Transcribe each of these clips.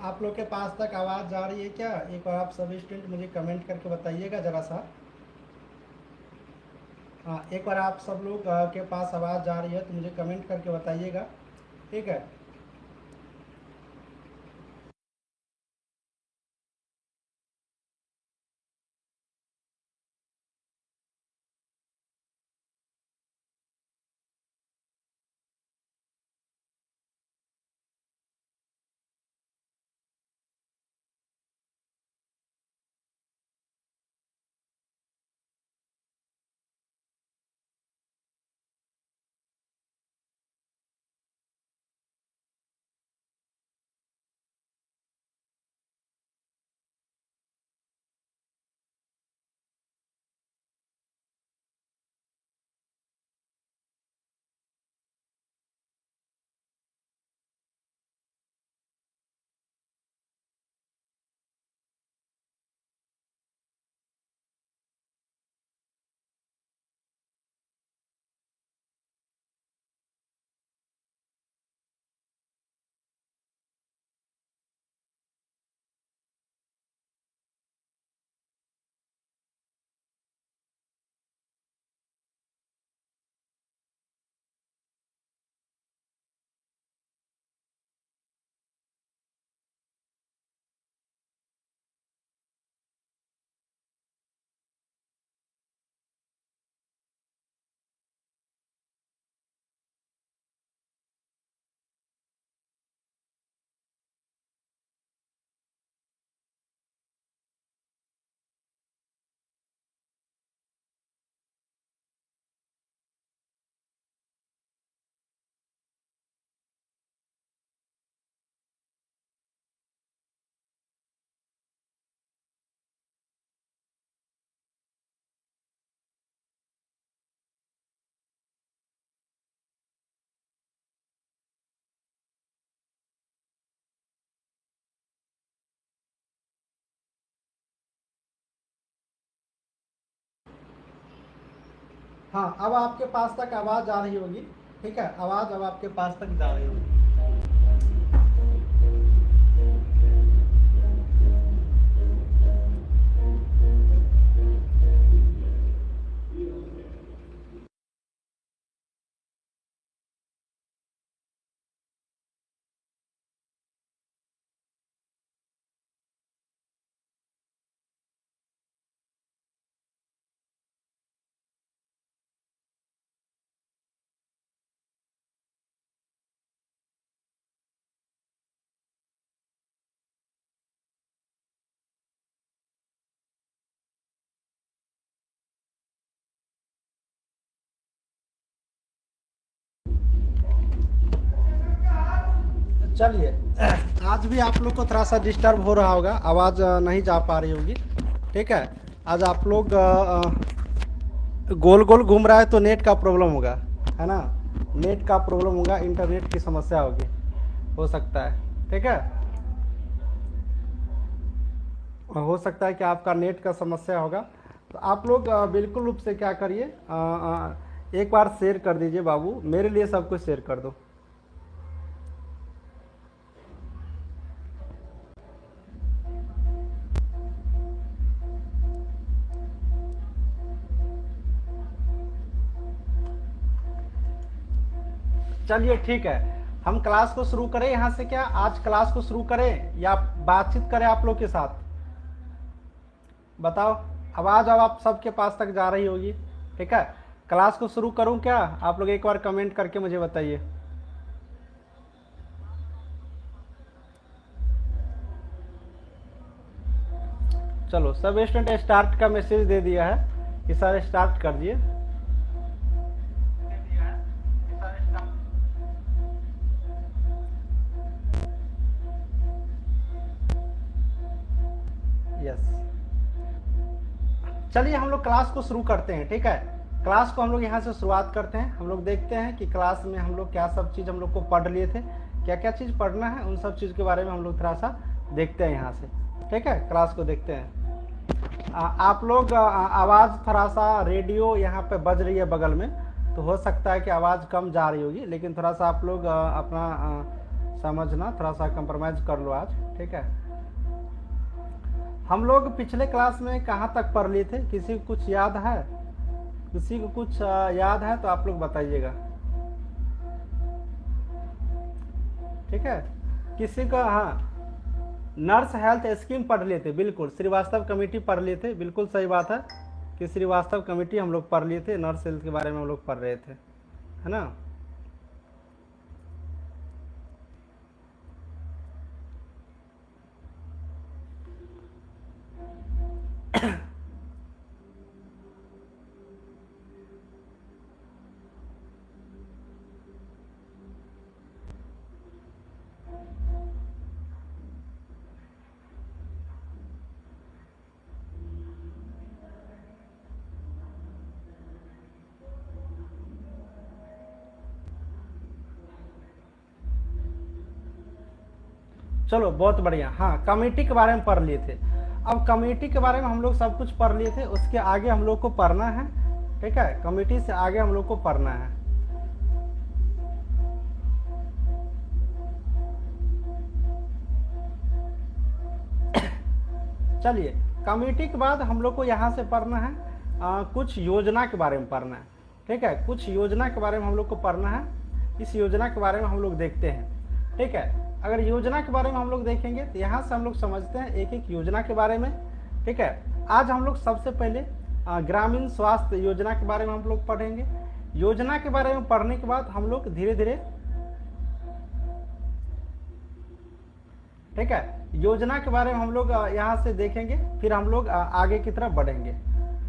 आप लोग के पास तक आवाज़ जा रही है क्या? एक बार आप सभी स्टूडेंट मुझे कमेंट करके बताइएगा ज़रा सा। हाँ, एक बार आप सब लोग के पास आवाज़ जा रही है तो मुझे कमेंट करके बताइएगा, ठीक है। हाँ, अब आपके पास तक आवाज़ आ रही होगी, ठीक है। आवाज़ अब आपके पास तक जा रही होगी। चलिए, आज भी आप लोग को थोड़ा सा डिस्टर्ब हो रहा होगा, आवाज़ नहीं जा पा रही होगी, ठीक है। आज आप लोग गोल गोल घूम रहा है तो नेट का प्रॉब्लम होगा, है ना। नेट का प्रॉब्लम होगा, इंटरनेट की समस्या होगी, हो सकता है, ठीक है। हो सकता है कि आपका नेट का समस्या होगा। तो आप लोग बिल्कुल रूप से क्या करिए, एक बार शेयर कर दीजिए बाबू, मेरे लिए सब कुछ शेयर कर दो। चलिए ठीक है, हम क्लास को शुरू करें यहाँ से। क्या आज क्लास को शुरू करें या बातचीत करें आप लोग के साथ? बताओ। आवाज़ अब आप सबके पास तक जा रही होगी, ठीक है। क्लास को शुरू करूँ क्या? आप लोग एक बार कमेंट करके मुझे बताइए। चलो, सब स्टूडेंट स्टार्ट का मैसेज दे दिया है कि सर स्टार्ट कर दिए। यस, चलिए हम लोग क्लास को शुरू करते हैं, ठीक है। क्लास को हम लोग यहाँ से शुरुआत करते हैं। हम लोग देखते हैं कि क्लास में हम लोग क्या सब चीज़ हम लोग को पढ़ लिए थे, क्या क्या चीज़ पढ़ना है, उन सब चीज़ के बारे में हम लोग थोड़ा सा देखते हैं यहाँ से, ठीक है। क्लास को देखते हैं। आप लोग आवाज़ थोड़ा सा, रेडियो यहाँ पे बज रही है बगल में, तो हो सकता है कि आवाज़ कम जा रही होगी, लेकिन थोड़ा सा आप लोग अपना समझना, थोड़ा सा कंप्रोमाइज कर लो आज, ठीक है। हम लोग पिछले क्लास में कहाँ तक पढ़ लिए थे, किसी को कुछ याद है? किसी को कुछ याद है तो आप लोग बताइएगा, ठीक है। किसी का, हाँ, नर्स हेल्थ स्कीम पढ़ लिए थे, बिल्कुल। श्रीवास्तव कमेटी पढ़ लिए थे, बिल्कुल सही बात है कि श्रीवास्तव कमेटी हम लोग पढ़ लिए थे, नर्स हेल्थ के बारे में हम लोग पढ़ रहे थे, है ना। चलो बहुत बढ़िया। हाँ, कमेटी के बारे में पढ़ लिए थे। अब कमेटी के बारे में हम लोग सब कुछ पढ़ लिए थे, उसके आगे हम लोग को पढ़ना है, ठीक है। कमेटी से आगे हम लोग को पढ़ना है। चलिए, कमेटी के बाद हम लोग को यहाँ से पढ़ना है कुछ योजना के बारे में पढ़ना है, ठीक है। कुछ योजना के बारे में हम लोग को पढ़ना है। इस योजना के बारे में हम लोग देखते हैं, ठीक है। अगर योजना के बारे में हम लोग देखेंगे तो यहाँ से हम लोग समझते हैं एक एक योजना के बारे में, ठीक है। आज हम लोग सबसे पहले ग्रामीण स्वास्थ्य योजना के बारे में हम लोग पढ़ेंगे। योजना के बारे में पढ़ने के बाद हम लोग धीरे धीरे, ठीक है, योजना के बारे में हम लोग यहाँ से देखेंगे, फिर हम लोग आगे की तरफ बढ़ेंगे,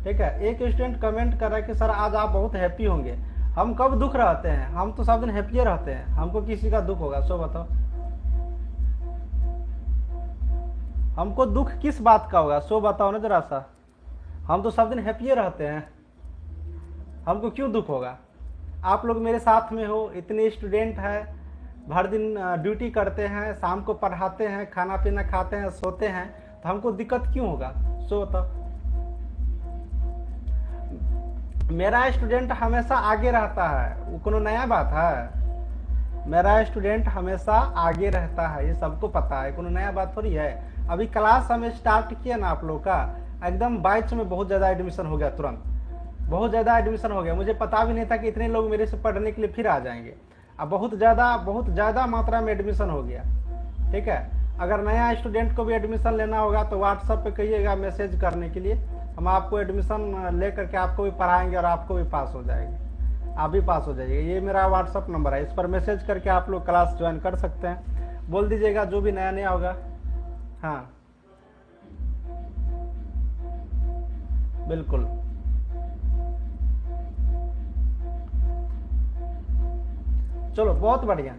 ठीक है। एक स्टूडेंट कमेंट कर रहा है कि सर आज आप बहुत हैप्पी होंगे। हम कब दुख रहते हैं? हम तो सब दिन हैप्पी रहते हैं, हमको किसी का दुख होगा? सो बताओ, हमको दुख किस बात का होगा? सो बताओ ना जरा सा। हम तो सब दिन हैप्पी रहते हैं, हमको क्यों दुख होगा? आप लोग मेरे साथ में हो, इतने स्टूडेंट हैं, भर दिन ड्यूटी करते हैं, शाम को पढ़ाते हैं, खाना पीना खाते हैं, सोते हैं, तो हमको दिक्कत क्यों होगा? सो बताओ। मेरा स्टूडेंट हमेशा आगे रहता है, वो कोनो नया बात है? मेरा स्टूडेंट हमेशा आगे रहता है, ये सबको पता है, कोनो नया बात थोड़ी है। अभी क्लास हमें स्टार्ट किया ना आप लोग का, एकदम बैच में बहुत ज़्यादा एडमिशन हो गया, तुरंत बहुत ज़्यादा एडमिशन हो गया। मुझे पता भी नहीं था कि इतने लोग मेरे से पढ़ने के लिए फिर आ जाएंगे। अब बहुत ज़्यादा मात्रा में एडमिशन हो गया, ठीक है। अगर नया स्टूडेंट को भी एडमिशन लेना होगा तो व्हाट्सएप पे कहिएगा मैसेज करने के लिए, हम आपको एडमिशन ले करके आपको भी पढ़ाएंगे और आपको भी पास हो जाएगी, आप भी पास हो जाइए। ये मेरा व्हाट्सएप नंबर है, इस पर मैसेज करके आप लोग क्लास ज्वाइन कर सकते हैं। बोल दीजिएगा जो भी नया होगा। हाँ बिल्कुल, चलो बहुत बढ़िया।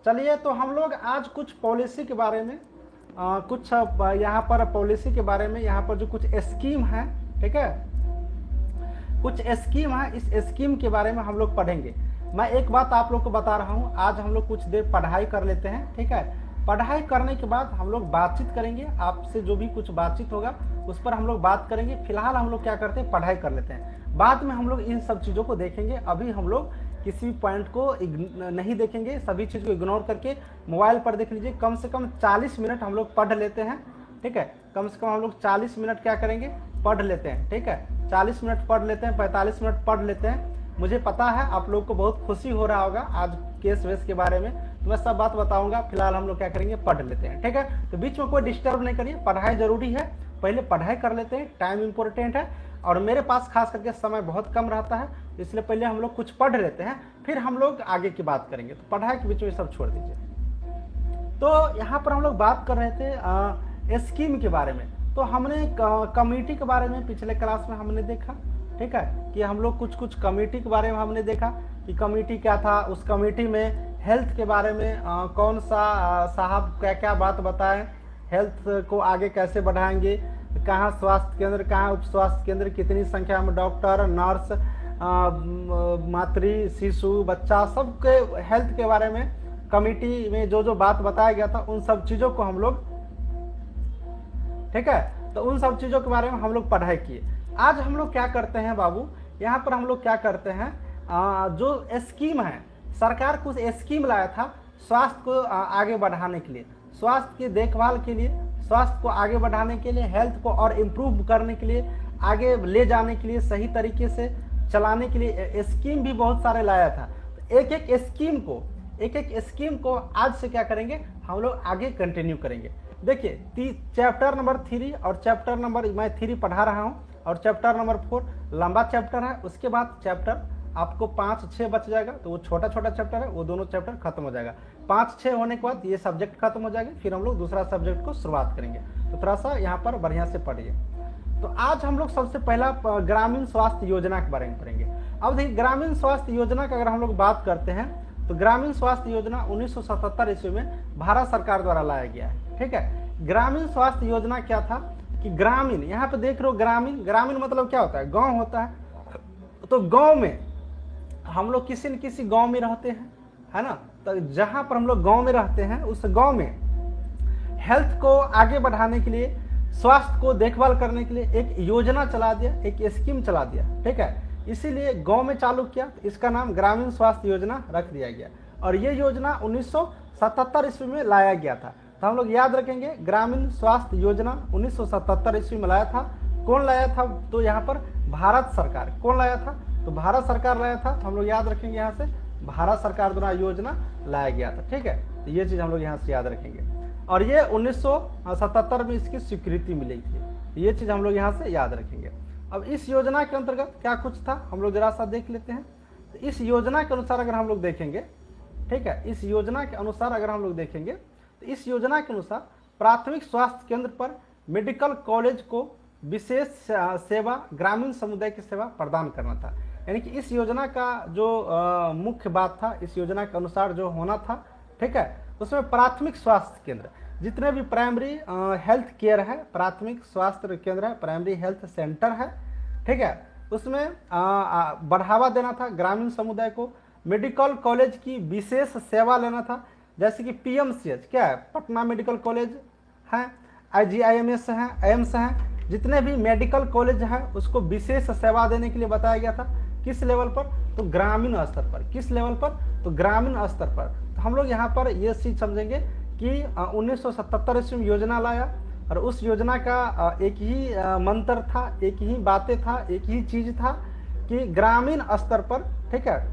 चलिए, तो हम लोग आज कुछ पॉलिसी के बारे में कुछ यहाँ पर पॉलिसी के बारे में, यहाँ पर जो कुछ स्कीम है, ठीक है, कुछ स्कीम है, इस स्कीम के बारे में हम लोग पढ़ेंगे। मैं एक बात आप लोग को बता रहा हूँ, आज हम लोग कुछ देर पढ़ाई कर लेते हैं, ठीक है। पढ़ाई करने के बाद हम लोग बातचीत करेंगे, आपसे जो भी कुछ बातचीत होगा उस पर हम लोग बात करेंगे। फिलहाल हम लोग क्या करते हैं, पढ़ाई कर लेते हैं, बाद में हम लोग इन सब चीज़ों को देखेंगे। अभी हम लोग किसी पॉइंट को नहीं देखेंगे, सभी चीज़ को इग्नोर करके मोबाइल पर देख लीजिए। कम से कम 40 मिनट हम लोग पढ़ लेते हैं, ठीक है। कम से कम हम लोग 40 मिनट क्या करेंगे, पढ़ लेते हैं, ठीक है। 40 मिनट पढ़ लेते हैं, 45 मिनट पढ़ लेते हैं। मुझे पता है आप लोग को बहुत खुशी हो रहा होगा आज केस वेस के बारे में, तो मैं सब बात बताऊंगा। फिलहाल हम लोग क्या करेंगे, पढ़ लेते हैं, ठीक है। तो बीच में कोई डिस्टर्ब नहीं करिए, पढ़ाई जरूरी है, पहले पढ़ाई कर लेते हैं, टाइम इंपॉर्टेंट है। और मेरे पास खास करके समय बहुत कम रहता है, इसलिए पहले हम लोग कुछ पढ़ लेते हैं, फिर हम लोग आगे की बात करेंगे। तो पढ़ाई के बीच में सब छोड़ दीजिए। तो यहाँ पर हम लोग बात कर रहे थे स्कीम के बारे में। तो हमने कमेटी के बारे में पिछले क्लास में हमने देखा, ठीक है, कि हम लोग कुछ कमेटी के बारे में हमने देखा कि कमेटी क्या था। उस कमेटी में हेल्थ के बारे में कौन सा साहब क्या क्या बात बताएं, हेल्थ को आगे कैसे बढ़ाएंगे, कहाँ स्वास्थ्य केंद्र, कहाँ उप स्वास्थ्य केंद्र, कितनी संख्या में डॉक्टर, नर्स, मातृ शिशु बच्चा, सबके हेल्थ के बारे में कमेटी में जो जो बात बताया गया था, उन सब चीज़ों को हम लोग, ठीक है, तो उन सब चीज़ों के बारे में हम लोग पढ़ाई किए। आज हम लोग क्या करते हैं बाबू, यहाँ पर हम लोग क्या करते हैं, जो स्कीम है, सरकार कुछ स्कीम लाया था, स्वास्थ्य को आगे बढ़ाने के लिए, स्वास्थ्य की देखभाल के लिए, स्वास्थ्य को आगे बढ़ाने के लिए, हेल्थ को और इम्प्रूव करने के लिए, आगे ले जाने के लिए, सही तरीके से चलाने के लिए स्कीम भी बहुत सारे लाया था। तो एक एक स्कीम को आज से क्या करेंगे, हम लोग आगे कंटिन्यू करेंगे। देखिए चैप्टर नंबर 3 और चैप्टर नंबर मैं 3 पढ़ा रहा हूँ, और चैप्टर नंबर 4 लंबा चैप्टर है। उसके बाद चैप्टर आपको 5-6 बच जाएगा, तो वो छोटा छोटा चैप्टर है, वो दोनों चैप्टर खत्म हो जाएगा। 5-6 होने के बाद ये सब्जेक्ट खत्म हो जाएगा, फिर हम लोग दूसरा सब्जेक्ट को शुरुआत करेंगे। तो थोड़ा सा यहाँ पर बढ़िया से पढ़िए। तो आज हम लोग सबसे पहला ग्रामीण स्वास्थ्य योजना के बारे में पढ़ेंगे। अब देखिए ग्रामीण स्वास्थ्य योजना का अगर हम लोग बात करते हैं, तो ग्रामीण स्वास्थ्य योजना 1977 ईस्वी में भारत सरकार द्वारा लाया गया है। ठीक है, ग्रामीण स्वास्थ्य योजना क्या था कि ग्रामीण, यहाँ पे देख रहे हो ग्रामीण मतलब क्या होता है, गांव होता है। तो गांव में हम लोग किसी न किसी गांव में रहते हैं, है ना। तो जहां पर हम लोग गांव में रहते हैं, उस गांव में हेल्थ को आगे बढ़ाने के लिए, स्वास्थ्य को देखभाल करने के लिए एक योजना चला दिया, एक स्कीम चला दिया। ठीक है, इसीलिए गांव में चालू किया, तो इसका नाम ग्रामीण स्वास्थ्य योजना रख दिया गया। और ये योजना 1977 ईस्वी में लाया गया था। तो हम लोग याद रखेंगे, ग्रामीण स्वास्थ्य योजना 1977 ईस्वी में लाया था। कौन लाया था, तो यहाँ पर भारत सरकार। कौन लाया था, तो भारत सरकार लाया था। तो हम लोग याद रखेंगे यहाँ से, भारत सरकार द्वारा योजना लाया गया था। ठीक है, तो ये चीज हम लोग यहाँ से याद रखेंगे। और ये 1977 में इसकी स्वीकृति मिली थी, ये चीज हम लोग यहाँ से याद रखेंगे। अब इस योजना के अंतर्गत क्या कुछ था, हम लोग जरा सा देख लेते हैं। तो इस योजना के अनुसार अगर हम लोग देखेंगे, ठीक है, इस योजना के अनुसार अगर हम लोग देखेंगे, तो इस योजना के अनुसार प्राथमिक स्वास्थ्य केंद्र पर मेडिकल कॉलेज को विशेष सेवा, ग्रामीण समुदाय की सेवा प्रदान करना था। यानी कि इस योजना का जो मुख्य बात था, इस योजना के अनुसार जो होना था, ठीक है, उसमें प्राथमिक स्वास्थ्य केंद्र, जितने भी प्राइमरी हेल्थ केयर है, प्राथमिक स्वास्थ्य केंद्र है, प्राइमरी हेल्थ सेंटर है, ठीक है, उसमें बढ़ावा देना था ग्रामीण समुदाय को। मेडिकल कॉलेज की विशेष सेवा लेना था, जैसे कि PMCH क्या है, पटना मेडिकल कॉलेज है, IGIMS है, एम्स है, जितने भी मेडिकल कॉलेज है उसको विशेष सेवा देने के लिए बताया गया था। किस लेवल पर, तो ग्रामीण स्तर पर। किस लेवल पर, तो ग्रामीण स्तर पर। तो हम लोग यहाँ पर ये चीज समझेंगे कि 1977 ईस्वी में योजना लाया, और उस योजना का एक ही मंत्र था, एक ही बातें था, एक ही चीज था कि ग्रामीण स्तर पर, ठीक है,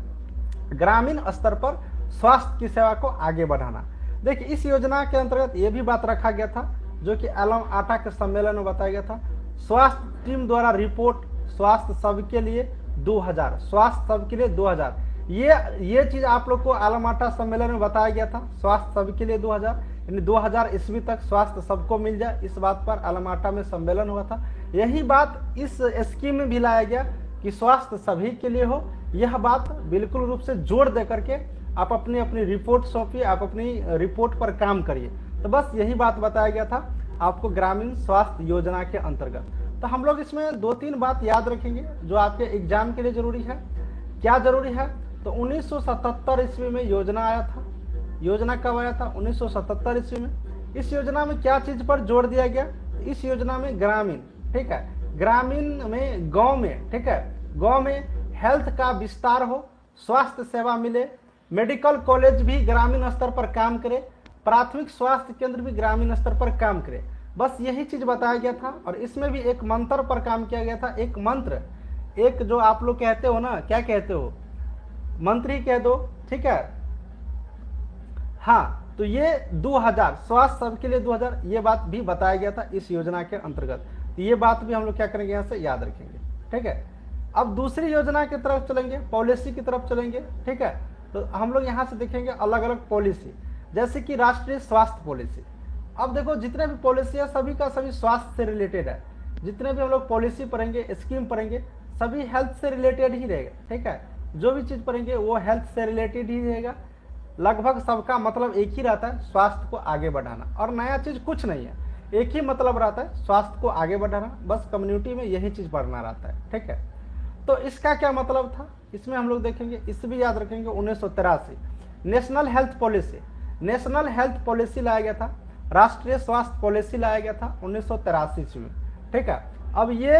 ग्रामीण स्तर पर स्वास्थ्य की सेवा को आगे बढ़ाना। देखिए इस योजना के अंतर्गत ये भी बात रखा गया था, जो कि एलम आटा के सम्मेलन में बताया गया था। स्वास्थ्य टीम द्वारा रिपोर्ट, स्वास्थ्य सबके लिए 2000, स्वास्थ्य सबके लिए 2000, ये चीज आप लोग को आलमाटा सम्मेलन में बताया गया था। स्वास्थ्य सबके लिए 2000, यानी 2000 ईस्वी तक स्वास्थ्य सबको मिल जाए, इस बात पर आलमाटा में सम्मेलन हुआ था। यही बात इस स्कीम में भी लाया गया कि स्वास्थ्य सभी के लिए हो। यह बात बिल्कुल रूप से जोर दे करके आप अपनी अपनी रिपोर्ट सौंपिए, आप अपनी रिपोर्ट पर काम करिए। तो बस यही बात बताया गया था आपको ग्रामीण स्वास्थ्य योजना के अंतर्गत। तो हम लोग इसमें 2-3 बात याद रखेंगे जो आपके एग्जाम के लिए जरूरी है। क्या जरूरी है, तो 1977 ईस्वी में योजना आया था। योजना कब आया था, 1977 ईस्वी में। इस योजना में क्या चीज पर जोर दिया गया, इस योजना में ग्रामीण, ठीक है, ग्रामीण में, गांव में, ठीक है, गांव में हेल्थ का विस्तार हो, स्वास्थ्य सेवा मिले, मेडिकल कॉलेज भी ग्रामीण स्तर पर काम करे, प्राथमिक स्वास्थ्य केंद्र भी ग्रामीण स्तर पर काम करे। बस यही चीज बताया गया था। और इसमें भी एक मंत्र पर काम किया गया था। एक मंत्र, एक जो आप लोग कहते हो ना, क्या कहते हो, मंत्र ही कह दो, ठीक है, हाँ, तो ये 2000, स्वास्थ्य सबके लिए 2000, ये बात भी बताया गया था इस योजना के अंतर्गत। तो ये बात भी हम लोग क्या करेंगे, यहाँ से याद रखेंगे। ठीक है, अब दूसरी योजना की तरफ चलेंगे, पॉलिसी की तरफ चलेंगे। ठीक है, तो हम लोग यहाँ से देखेंगे अलग अलग पॉलिसी, जैसे कि राष्ट्रीय स्वास्थ्य पॉलिसी। अब देखो जितने भी पॉलिसी है सभी का सभी स्वास्थ्य से रिलेटेड है। जितने भी हम लोग पॉलिसी पढ़ेंगे, स्कीम पढ़ेंगे, सभी हेल्थ से रिलेटेड ही रहेगा। ठीक है, जो भी चीज पढ़ेंगे वो हेल्थ से रिलेटेड ही रहेगा। लगभग सबका मतलब एक ही रहता है, स्वास्थ्य को आगे बढ़ाना, और नया चीज कुछ नहीं है, एक ही मतलब रहता है, स्वास्थ्य को आगे बढ़ाना। बस कम्युनिटी में यही चीज पढ़ना रहता है। ठीक है, तो इसका क्या मतलब था, इसमें हम लोग देखेंगे, इसे भी याद रखेंगे। 1983 national health policy, national health policy लाया गया था, राष्ट्रीय स्वास्थ्य पॉलिसी लाया गया था 1983 ईस्वी में। ठीक है, अब ये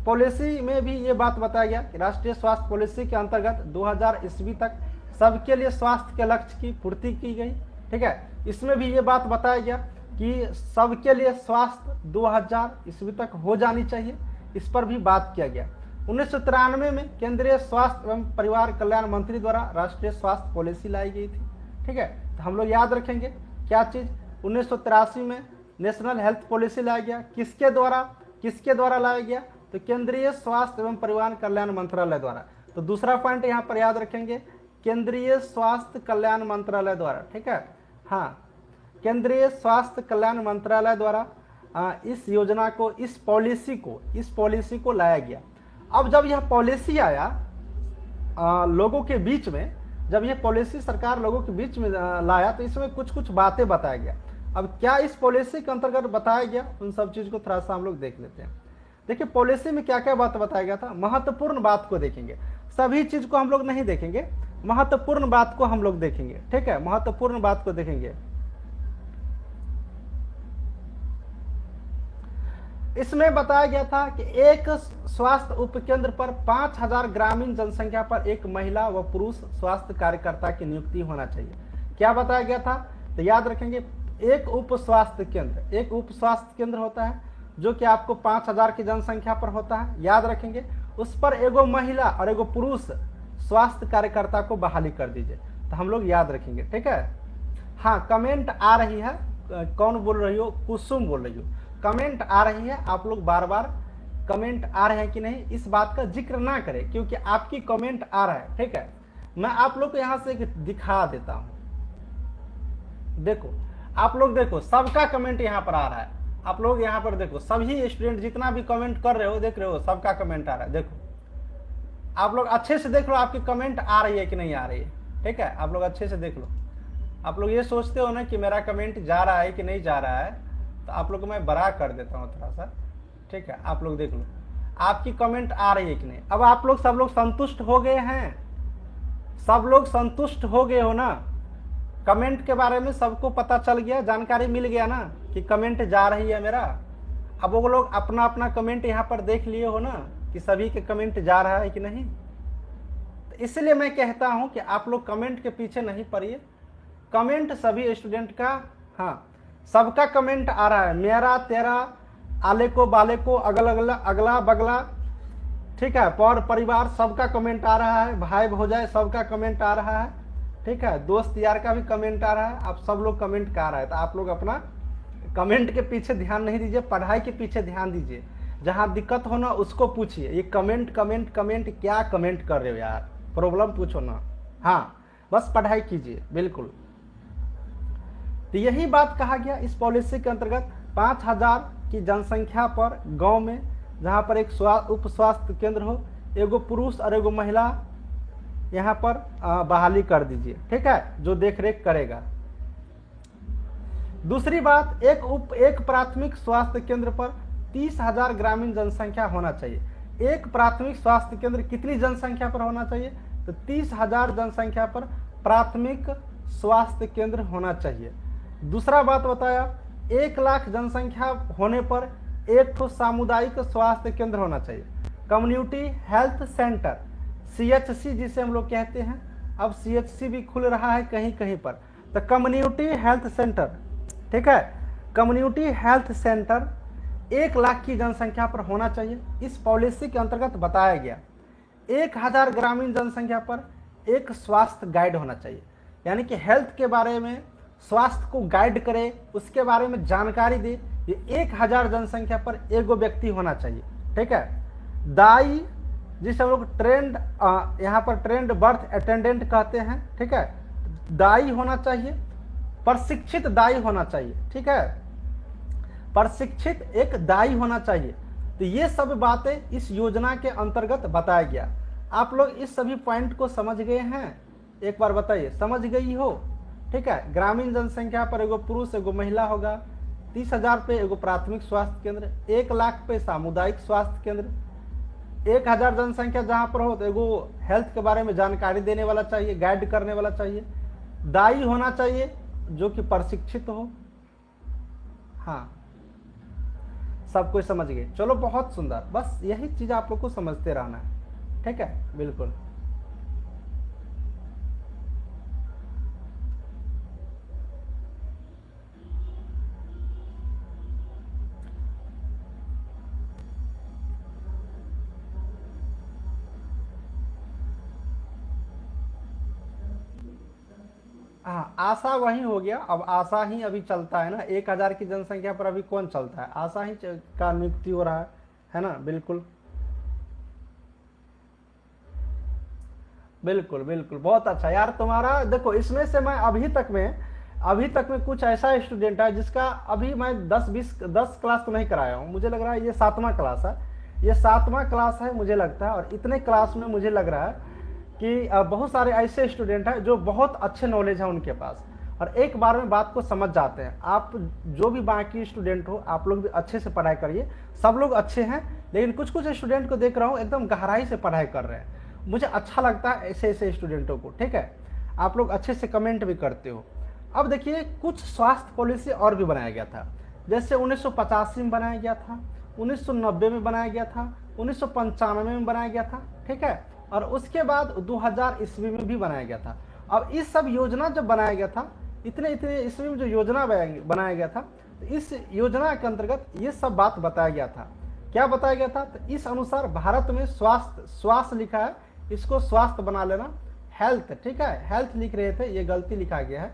पॉलिसी में भी ये बात बताया गया कि राष्ट्रीय स्वास्थ्य पॉलिसी के अंतर्गत 2000 ईस्वी तक सबके लिए स्वास्थ्य के लक्ष्य की पूर्ति की गई। ठीक है। इसमें भी ये बात बताया गया कि सबके लिए स्वास्थ्य 2000 ईस्वी तक हो जानी चाहिए, इस पर भी बात किया गया। 1993 में केंद्रीय स्वास्थ्य एवं परिवार कल्याण मंत्री द्वारा राष्ट्रीय स्वास्थ्य पॉलिसी लाई गई थी, ठीक है। तो हम लोग याद रखेंगे क्या चीज, 1983 में नेशनल हेल्थ पॉलिसी लाया गया, किसके द्वारा लाया गया, तो केंद्रीय स्वास्थ्य एवं परिवार कल्याण मंत्रालय द्वारा। तो दूसरा पॉइंट यहाँ पर याद रखेंगे, केंद्रीय स्वास्थ्य कल्याण मंत्रालय द्वारा, ठीक है। हाँ, केंद्रीय स्वास्थ्य कल्याण मंत्रालय द्वारा इस योजना को, इस पॉलिसी को लाया गया। अब जब यह पॉलिसी आया लोगों के बीच में, जब यह पॉलिसी सरकार लोगों के बीच में लाया, तो इसमें कुछ बातें बताया गया। अब क्या इस पॉलिसी के अंतर्गत बताया गया, उन सब चीज को थोड़ा सा हम लोग देख लेते हैं। देखिए पॉलिसी में क्या क्या बात बताया गया था, महत्वपूर्ण बात को देखेंगे, सभी चीज को हम लोग नहीं देखेंगे, महत्वपूर्ण बात को हम लोग देखेंगे, ठीक है। महत्वपूर्ण बात को देखेंगे। इसमें बताया गया था कि एक स्वास्थ्य उपकेंद्र पर 5000 ग्रामीण जनसंख्या पर एक महिला व पुरुष स्वास्थ्य कार्यकर्ता की नियुक्ति होना चाहिए। क्या बताया गया था, तो याद रखेंगे, एक उप स्वास्थ्य केंद्र होता है जो कि आपको 5000 की जनसंख्या पर होता है, याद रखेंगे। उस पर एगो महिला और एगो पुरुष स्वास्थ्य कार्यकर्ता को बहाली कर दीजिए, तो हम लोग याद रखेंगे, ठीक है। हाँ, कमेंट आ रही है, कौन बोल रही हो, कुसुम बोल रही हो, कमेंट आ रही है, आप लोग बार बार कमेंट आ रहे हैं कि नहीं इस बात का जिक्र ना करें, क्योंकि आपकी कमेंट आ रहा है, ठीक है। मैं आप लोग को यहां से दिखा देता हूं, देखो आप लोग देखो, सबका कमेंट यहां पर आ रहा है, आप लोग यहां पर देखो, सभी स्टूडेंट जितना भी कमेंट कर रहे हो, देख रहे हो, सबका कमेंट आ रहा है। देखो आप लोग अच्छे से देख लो आपकी कमेंट आ रही है कि नहीं आ रही है, ठीक है। आप लोग अच्छे से देख लो। आप लोग ये सोचते हो ना कि मेरा कमेंट जा रहा है कि नहीं जा रहा है, तो आप लोग को मैं बड़ा कर देता हूँ थोड़ा सा, ठीक है। आप लोग देख लो आपकी कमेंट आ रही है कि नहीं। अब आप लोग सब लोग संतुष्ट हो गए हैं, सब लोग संतुष्ट हो गए हो ना, कमेंट के बारे में सबको पता चल गया, जानकारी मिल गया ना कि कमेंट जा रही है मेरा। अब वो लोग अपना अपना कमेंट यहाँ पर देख लिए हो ना कि सभी के कमेंट जा रहा है कि नहीं। तो इसलिए मैं कहता हूं कि आप लोग कमेंट के पीछे नहीं पड़िए, कमेंट सभी स्टूडेंट का, हाँ सबका कमेंट आ रहा है, मेरा तेरा, आले को बाले को, अगला बगला, ठीक है, पर परिवार सबका कमेंट आ रहा है, भाई भौजाई सबका कमेंट आ रहा है, ठीक है, दोस्त यार का भी कमेंट आ रहा है, आप सब लोग कमेंट का आ रहा है। तो आप लोग अपना कमेंट के पीछे ध्यान नहीं दीजिए, पढ़ाई के पीछे ध्यान दीजिए, जहां दिक्कत हो ना उसको पूछिए। ये कमेंट क्या कमेंट कर रहे हो यार, प्रॉब्लम पूछो ना, हाँ बस पढ़ाई कीजिए, बिल्कुल। तो यही बात कहा गया इस पॉलिसी के अंतर्गत, 5000 की जनसंख्या पर गांव में जहां पर एक उप स्वास्थ्य केंद्र हो, एगो पुरुष और एगो महिला यहां पर बहाली कर दीजिए, ठीक है, जो देख रेख करेगा। दूसरी बात, एक प्राथमिक स्वास्थ्य केंद्र पर 30,000 ग्रामीण जनसंख्या होना चाहिए। एक प्राथमिक स्वास्थ्य केंद्र कितनी जनसंख्या पर होना चाहिए, तो 30,000 जनसंख्या पर प्राथमिक स्वास्थ्य केंद्र होना चाहिए। दूसरा बात बताया, 1 लाख जनसंख्या होने पर एक तो सामुदायिक स्वास्थ्य केंद्र होना चाहिए, कम्युनिटी हेल्थ सेंटर, CHC जिसे हम लोग कहते हैं, अब CHC भी खुल रहा है कहीं कहीं पर, तो कम्युनिटी हेल्थ सेंटर, ठीक है, कम्युनिटी हेल्थ सेंटर 1 लाख की जनसंख्या पर होना चाहिए। इस पॉलिसी के अंतर्गत बताया गया 1000 ग्रामीण जनसंख्या पर एक स्वास्थ्य गाइड होना चाहिए, यानी कि हेल्थ के बारे में, स्वास्थ्य को गाइड करे, उसके बारे में जानकारी दे। ये 1000 जनसंख्या पर एगो व्यक्ति होना चाहिए, ठीक है। दाई जिसे हम लोग ट्रेंड, यहाँ पर ट्रेंड बर्थ अटेंडेंट कहते हैं, ठीक है, दाई होना चाहिए, प्रशिक्षित दाई होना चाहिए, ठीक है, प्रशिक्षित एक दाई होना चाहिए। तो ये सब बातें इस योजना के अंतर्गत बताया गया। आप लोग इस सभी पॉइंट को समझ गए हैं, एक बार बताइए, समझ गई हो, ठीक है। ग्रामीण जनसंख्या पर एगो पुरुष एगो महिला होगा, 30,000 पे एगो प्राथमिक स्वास्थ्य केंद्र, 1 लाख पे सामुदायिक स्वास्थ्य केंद्र, 1000 जनसंख्या जहां पर हो तो एगो हेल्थ के बारे में जानकारी देने वाला चाहिए, गाइड करने वाला चाहिए, दाई होना चाहिए जो कि प्रशिक्षित हो। हाँ, सब कुछ समझ गए, चलो बहुत सुंदर, बस यही चीज आप लोग को समझते रहना है, ठीक है, बिल्कुल। हाँ, आशा वही हो गया। अब आशा ही अभी चलता है ना, 1,000 की जनसंख्या पर अभी कौन चलता है, आशा ही का नियुक्ति हो रहा है ना। बिल्कुल बिल्कुल बिल्कुल, बहुत अच्छा यार तुम्हारा। देखो इसमें से मैं अभी तक में कुछ ऐसा स्टूडेंट है जिसका अभी मैं 10 क्लास तो नहीं कराया हूँ, मुझे लग रहा है ये 7वां क्लास है। ये 7वां क्लास है मुझे लगता है, और इतने क्लास में मुझे लग रहा है कि बहुत सारे ऐसे स्टूडेंट हैं जो बहुत अच्छे नॉलेज है उनके पास, और एक बार में बात को समझ जाते हैं। आप जो भी बाकी स्टूडेंट हो, आप लोग भी अच्छे से पढ़ाई करिए, सब लोग अच्छे हैं, लेकिन कुछ कुछ स्टूडेंट को देख रहा हूँ एकदम गहराई से पढ़ाई कर रहे हैं। मुझे अच्छा लगता है ऐसे ऐसे स्टूडेंटों को, ठीक है। आप लोग अच्छे से कमेंट भी करते हो। अब देखिए कुछ स्वास्थ्य पॉलिसी और भी बनाया गया था, जैसे 1985 में बनाया गया था, 1990 में बनाया गया था, 1995 में बनाया गया था, ठीक है, और उसके बाद 2000 ईस्वी में भी बनाया गया था। अब इस सब योजना जब बनाया गया था, इतने इतने ईस्वी में जो योजना बनाया गया था, तो इस योजना के अंतर्गत ये सब बात बताया गया था। क्या बताया गया था, तो इस अनुसार भारत में स्वास्थ्य लिखा है, इसको स्वास्थ्य बना लेना, हेल्थ, ठीक है, हेल्थ लिख रहे थे, ये गलती लिखा गया है,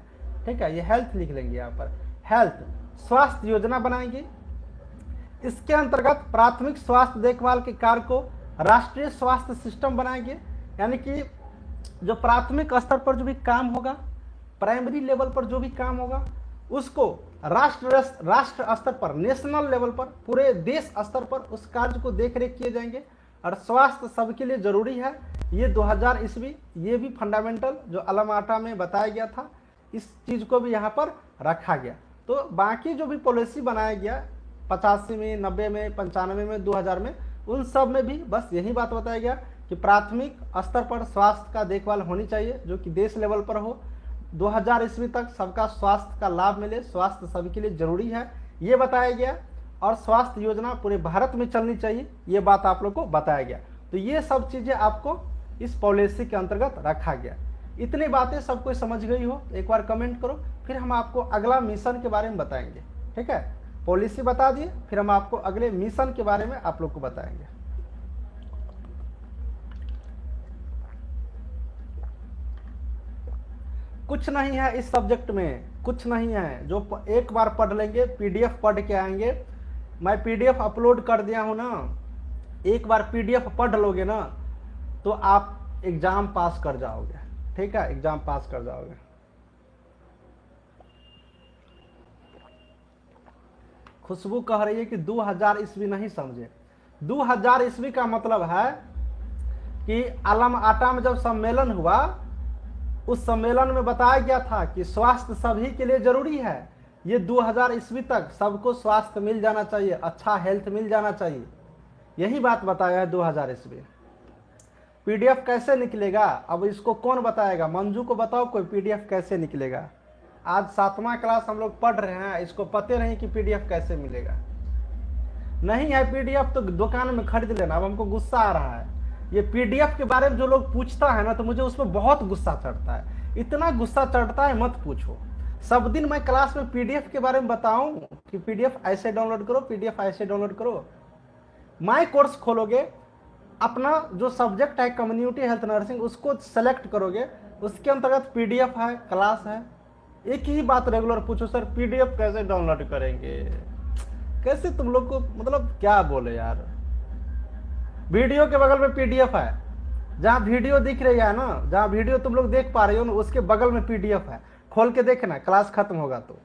ठीक है, ये हेल्थ लिख लेंगे यहाँ पर, हेल्थ स्वास्थ्य योजना बनाएंगे। इसके अंतर्गत प्राथमिक स्वास्थ्य देखभाल के कार्य को राष्ट्रीय स्वास्थ्य सिस्टम बनाएंगे, यानी कि जो प्राथमिक स्तर पर जो भी काम होगा, प्राइमरी लेवल पर जो भी काम होगा, उसको राष्ट्र स्तर पर, नेशनल लेवल पर, पूरे देश स्तर पर उस कार्य को देख रेख किए जाएंगे। और स्वास्थ्य सबके लिए जरूरी है, ये 2000 ईस्वी, ये भी फंडामेंटल जो अलमाटा में बताया गया था, इस चीज को भी यहाँ पर रखा गया। तो बाकी जो भी पॉलिसी बनाया गया 85 में, 90 में, 95 में, 2000 में, उन सब में भी बस यही बात बताया गया कि प्राथमिक स्तर पर स्वास्थ्य का देखभाल होनी चाहिए, जो कि देश लेवल पर हो। 2000 ईस्वी तक सबका स्वास्थ्य का लाभ मिले, स्वास्थ्य सभी के लिए जरूरी है, ये बताया गया। और स्वास्थ्य योजना पूरे भारत में चलनी चाहिए, ये बात आप लोग को बताया गया। तो ये सब चीजें आपको इस पॉलिसी के अंतर्गत रखा गया। इतनी बातें सब कोई समझ गई हो, एक बार कमेंट करो, फिर हम आपको अगला मिशन के बारे में बताएंगे, ठीक है। पॉलिसी बता दिए, फिर हम आपको अगले मिशन के बारे में आप लोग को बताएंगे। कुछ नहीं है इस सब्जेक्ट में, कुछ नहीं है, जो एक बार पढ़ लेंगे, पीडीएफ पढ़ के आएंगे, मैं पीडीएफ अपलोड कर दिया हूं ना, एक बार पीडीएफ पढ़ लोगे ना तो आप एग्जाम पास कर जाओगे, ठीक है, एग्जाम पास कर जाओगे। खुशबू कह रही है कि 2000 ईस्वी नहीं समझे। 2000 ईस्वी का मतलब है कि आलम आटा में जब सम्मेलन हुआ, उस सम्मेलन में बताया गया था कि स्वास्थ्य सभी के लिए जरूरी है। ये 2000 ईस्वी तक सबको स्वास्थ्य मिल जाना चाहिए, अच्छा हेल्थ मिल जाना चाहिए, यही बात बताया है 2000 ईस्वी। पीडीएफ कैसे निकलेगा, अब इसको कौन बताएगा, मंजू को बताओ कोई, पीडीएफ कैसे निकलेगा। आज 7वां क्लास हम लोग पढ़ रहे हैं, इसको पते नहीं कि पीडीएफ कैसे मिलेगा। नहीं है पीडीएफ तो दुकान में खरीद लेना। अब हमको गुस्सा आ रहा है, ये पीडीएफ के बारे में जो लोग पूछता है ना, तो मुझे उसमें बहुत गुस्सा चढ़ता है, इतना गुस्सा चढ़ता है मत पूछो। सब दिन मैं क्लास में पीडीएफ के बारे में बताऊं कि पीडीएफ ऐसे डाउनलोड करो, पीडीएफ ऐसे डाउनलोड करो। माय कोर्स खोलोगे, अपना जो सब्जेक्ट है कम्युनिटी हेल्थ नर्सिंग, उसको सेलेक्ट करोगे, उसके अंतर्गत पीडीएफ है, क्लास है। एक ही बात रेगुलर पूछो, सर पीडीएफ कैसे डाउनलोड करेंगे, कैसे तुम लोग को, मतलब क्या बोले यार। वीडियो के बगल में पीडीएफ है, जहां वीडियो दिख रही है ना, जहां वीडियो तुम लोग देख पा रहे हो ना, उसके बगल में पीडीएफ है, खोल के देखना, क्लास खत्म होगा तो।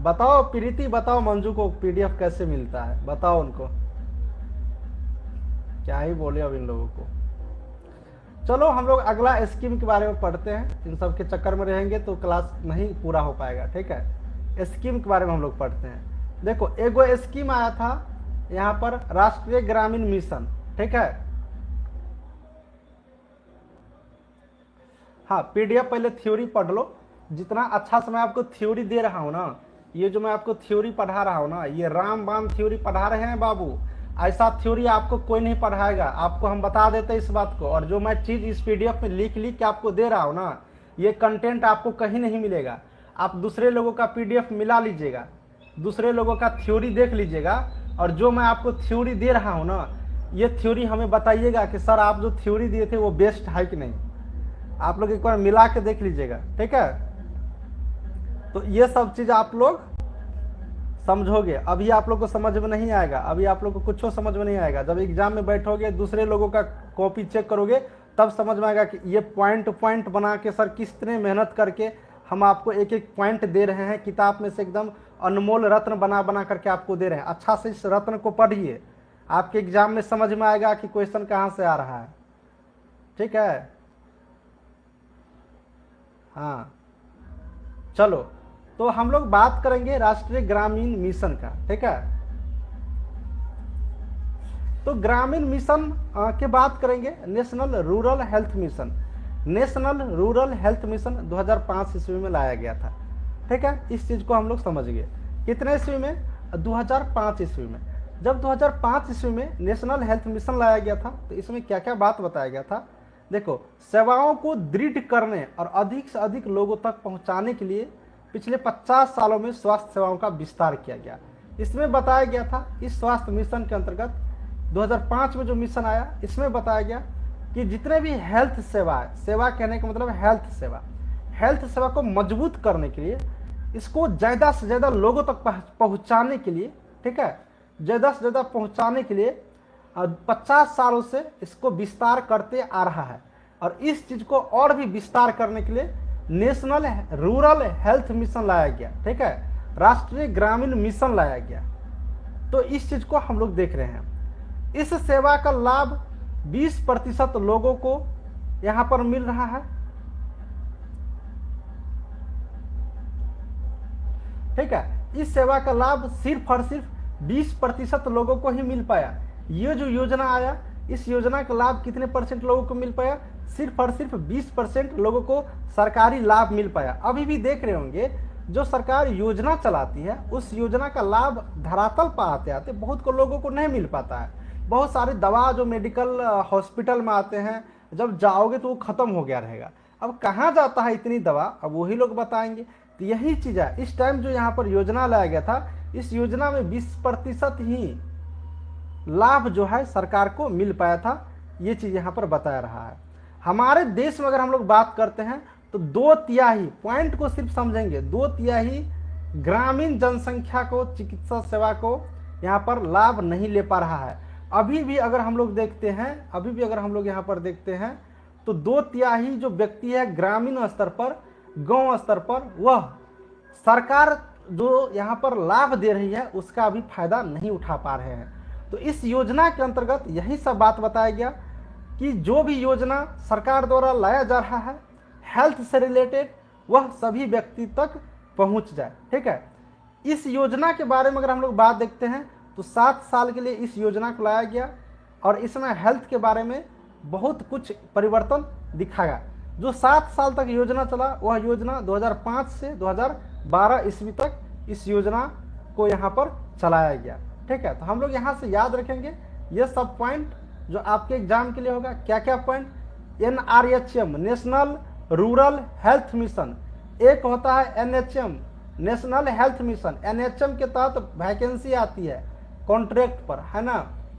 बताओ प्रीति, बताओ मंजू को पीडीएफ कैसे मिलता है, बताओ उनको, क्या ही बोले अब इन लोगों को। चलो हम लोग अगला स्कीम के बारे में पढ़ते हैं, इन सब के चक्कर में रहेंगे तो क्लास नहीं पूरा हो पाएगा, ठीक है। स्कीम के बारे में हम लोग पढ़ते हैं। देखो एगो स्कीम आया था यहाँ पर, राष्ट्रीय ग्रामीण मिशन, ठीक है। हाँ, पीडीएफ पहले थ्योरी पढ़ लो, जितना अच्छा से मैं आपको थ्योरी दे रहा हूँ ना, ये जो मैं आपको थ्योरी पढ़ा रहा हूँ ना, ये रामबाण थ्योरी पढ़ा रहे हैं बाबू। ऐसा थ्योरी आपको कोई नहीं पढ़ाएगा, आपको हम बता देते इस बात को। और जो मैं चीज इस पीडीएफ में लिख लिख के आपको दे रहा हूँ ना, ये कंटेंट आपको कहीं नहीं मिलेगा। आप दूसरे लोगों का पीडीएफ मिला लीजिएगा, दूसरे लोगों का थ्योरी देख लीजिएगा, और जो मैं आपको थ्योरी दे रहा हूँ ना, ये थ्योरी हमें बताइएगा कि सर आप जो थ्योरी दिए थे वो बेस्ट है कि नहीं। आप लोग एक बार मिला के देख लीजिएगा, ठीक है। तो ये सब चीज आप लोग समझोगे। अभी आप लोग को समझ में नहीं आएगा, अभी आप लोग को कुछ समझ में नहीं आएगा। जब एग्जाम में बैठोगे, दूसरे लोगों का कॉपी चेक करोगे, तब समझ में आएगा कि ये पॉइंट पॉइंट बना के सर कितने मेहनत करके हम आपको एक एक पॉइंट दे रहे हैं, किताब में से एकदम अनमोल रत्न बना बना करके आपको दे रहे हैं। अच्छा से इस रत्न को पढ़िए, आपके एग्जाम में समझ में आएगा कि क्वेश्चन कहाँ से आ रहा है, ठीक है। हाँ चलो, तो हम लोग बात करेंगे राष्ट्रीय ग्रामीण मिशन का, ठीक है। तो ग्रामीण मिशन के बात करेंगे, national rural health mission. National rural health mission 2005 ईस्वी में लाया गया था, ठीक है। इस चीज को हम लोग समझ गए। कितने ईस्वी में? 2005 ईस्वी में। जब 2005 ईस्वी में नेशनल हेल्थ मिशन लाया गया था, तो इसमें क्या क्या बात बताया गया था। देखो, सेवाओं को दृढ़ करने और अधिक से अधिक लोगों तक पहुंचाने के लिए पिछले 50 सालों में स्वास्थ्य सेवाओं का विस्तार किया गया। इसमें बताया गया था, इस स्वास्थ्य मिशन के अंतर्गत 2005 में जो मिशन आया, इसमें बताया गया कि जितने भी हेल्थ सेवा है, सेवा कहने का मतलब हेल्थ सेवा को मजबूत करने के लिए, इसको ज़्यादा से ज़्यादा लोगों तक पहुंचाने के लिए, ठीक है, ज़्यादा से ज़्यादा पहुंचाने के लिए 50 सालों से इसको विस्तार करते आ रहा है। और इस चीज़ को और भी विस्तार करने के लिए नेशनल रूरल हेल्थ मिशन लाया गया, ठीक है, राष्ट्रीय ग्रामीण मिशन लाया गया। तो इस चीज़ को हम लोग देख रहे हैं। इस सेवा का लाभ 20% लोगों को यहाँ पर मिल रहा है, ठीक है। इस सेवा का लाभ सिर्फ और सिर्फ 20% लोगों को ही मिल पाया। ये जो योजना आया, इस योजना का लाभ कितने परसेंट लोगों को मिल पाया? सिर्फ और सिर्फ 20% लोगों को सरकारी लाभ मिल पाया। अभी भी देख रहे होंगे, जो सरकार योजना चलाती है, उस योजना का लाभ धरातल पर आते आते बहुत को लोगों को नहीं मिल पाता है। बहुत सारे दवा जो मेडिकल हॉस्पिटल में आते हैं, जब जाओगे तो वो खत्म हो गया रहेगा। अब कहाँ जाता है इतनी दवा, अब वही लोग बताएंगे। तो यही चीज़ है, इस टाइम जो यहाँ पर योजना लाया गया था, इस योजना में 20% ही लाभ जो है सरकार को मिल पाया था। ये चीज़ यहाँ पर बताया रहा है। हमारे देश में अगर हम लोग बात करते हैं तो 2/3 पॉइंट को सिर्फ समझेंगे, 2/3 ग्रामीण जनसंख्या को चिकित्सा सेवा को यहाँ पर लाभ नहीं ले पा रहा है। अभी भी अगर हम लोग देखते हैं, यहाँ पर देखते हैं तो 2/3 जो व्यक्ति है ग्रामीण स्तर पर, गांव स्तर पर, वह सरकार जो यहाँ पर लाभ दे रही है उसका अभी फायदा नहीं उठा पा रहे हैं। तो इस योजना के अंतर्गत यही सब बात बताया गया कि जो भी योजना सरकार द्वारा लाया जा रहा है हेल्थ से रिलेटेड, वह सभी व्यक्ति तक पहुंच जाए, ठीक है। इस योजना के बारे में अगर हम लोग बात देखते हैं तो 7 साल के लिए इस योजना को लाया गया और इसमें हेल्थ के बारे में बहुत कुछ परिवर्तन दिखाया। जो 7 साल तक योजना चला, वह योजना 2005 से 2012 ईस्वी तक इस योजना को यहाँ पर चलाया गया, ठीक है। तो हम लोग यहाँ से याद रखेंगे ये सब पॉइंट जो आपके एग्जाम के लिए होगा। क्या क्या point? NRHM, national rural health mission. एक होता है NHM, national health mission. NHM के तहत वैकेंसी आती है कॉन्ट्रैक्ट पर, है ना।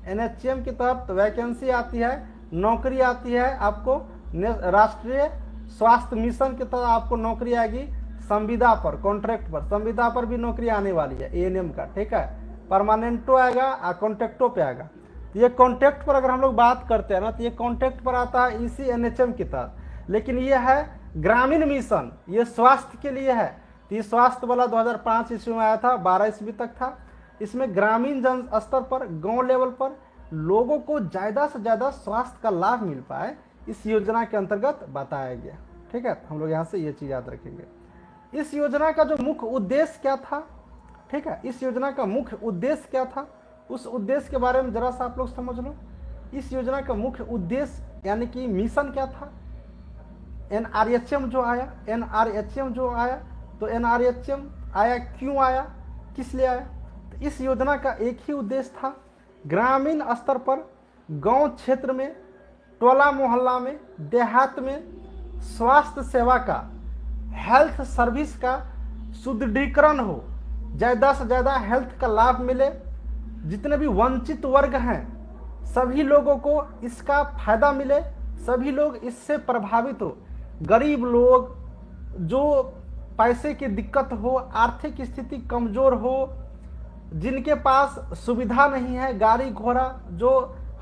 NHM के तहत वैकेंसी आती है, नौकरी आती है आपको। राष्ट्रीय स्वास्थ्य मिशन के तहत आपको नौकरी आएगी संविदा पर, कॉन्ट्रैक्ट पर। संविदा पर भी नौकरी आने वाली है ANM का, ठीक है। परमानेंटो आएगा और कॉन्ट्रैक्टो पे आएगा। ये कॉन्ट्रैक्ट पर अगर हम लोग बात करते हैं ना, तो ये कॉन्ट्रैक्ट पर आता है इसी NHM के तहत। लेकिन ये है ग्रामीण मिशन, ये स्वास्थ्य के लिए है। तो ये स्वास्थ्य वाला 2005 ईस्वी में आया था, 12 ईस्वी तक था। इसमें ग्रामीण जन स्तर पर, गांव लेवल पर लोगों को ज़्यादा से ज़्यादा स्वास्थ्य का लाभ मिल पाए, इस योजना के अंतर्गत बताया गया, ठीक है। हम लोग यहाँ से ये चीज़ याद रखेंगे। इस योजना का जो मुख्य उद्देश्य क्या था, ठीक है, इस योजना का मुख्य उद्देश्य क्या था, उस उद्देश्य के बारे में जरा सा आप लोग समझ लो। इस योजना का मुख्य उद्देश्य यानी कि मिशन क्या था। NRHM जो आया, तो NRHM आया, क्यों आया, किस लिए आया? तो इस योजना का एक ही उद्देश्य था, ग्रामीण स्तर पर, गांव क्षेत्र में, टोला मोहल्ला में, देहात में स्वास्थ्य सेवा का, हेल्थ सर्विस का सुदृढ़ीकरण हो, ज़्यादा से ज़्यादा हेल्थ का लाभ मिले। जितने भी वंचित वर्ग हैं सभी लोगों को इसका फायदा मिले, सभी लोग इससे प्रभावित हो। गरीब लोग, जो पैसे की दिक्कत हो, आर्थिक स्थिति कमजोर हो, जिनके पास सुविधा नहीं है, गाड़ी घोड़ा, जो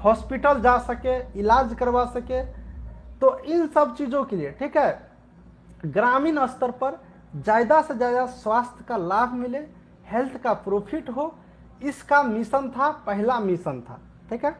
हॉस्पिटल जा सके, इलाज करवा सके, तो इन सब चीज़ों के लिए, ठीक है, ग्रामीण स्तर पर ज़्यादा से ज़्यादा स्वास्थ्य का लाभ मिले, हेल्थ का प्रॉफिट हो, इसका मिशन था, पहला मिशन था। ठीक है,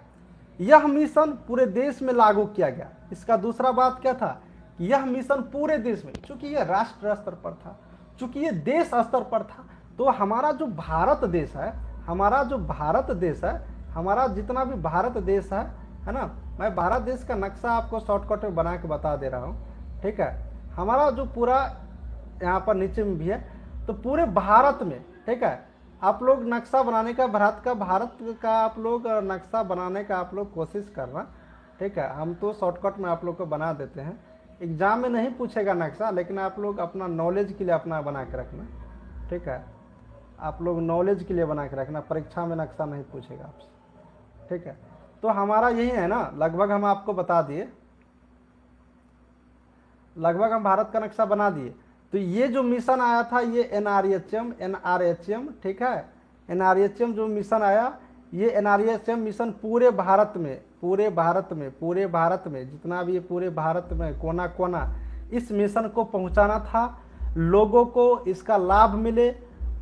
यह मिशन पूरे देश में लागू किया गया। इसका दूसरा बात क्या था, यह मिशन पूरे देश में, चूंकि यह राष्ट्र स्तर पर था, चूंकि यह देश स्तर पर था, तो हमारा जो भारत देश है, हमारा जो भारत देश है, हमारा जितना भी भारत देश है ना, मैं भारत देश का नक्शा आपको शॉर्टकट में बना के बता दे रहा हूँ। ठीक है, हमारा जो पूरा यहाँ पर नीचे में भी है, तो पूरे भारत में, ठीक है, आप लोग नक्शा बनाने का, भारत का आप लोग नक्शा बनाने का आप लोग कोशिश करना। ठीक है, हम तो शॉर्टकट में आप लोग को बना देते हैं, एग्जाम में नहीं पूछेगा नक्शा, लेकिन आप लोग अपना नॉलेज के लिए अपना बना के रखना। ठीक है, आप लोग नॉलेज के लिए बना के रखना, परीक्षा में नक्शा नहीं पूछेगा आपसे। ठीक है, तो हमारा यही है ना, लगभग हम आपको बता दिए, लगभग हम भारत का नक्शा बना दिए। तो ये जो मिशन आया था, ये एनआरएचएम, ठीक है, एनआरएचएम जो मिशन आया, ये एनआरएचएम मिशन पूरे भारत में जितना भी पूरे भारत में कोना कोना इस मिशन को पहुंचाना था, लोगों को इसका लाभ मिले,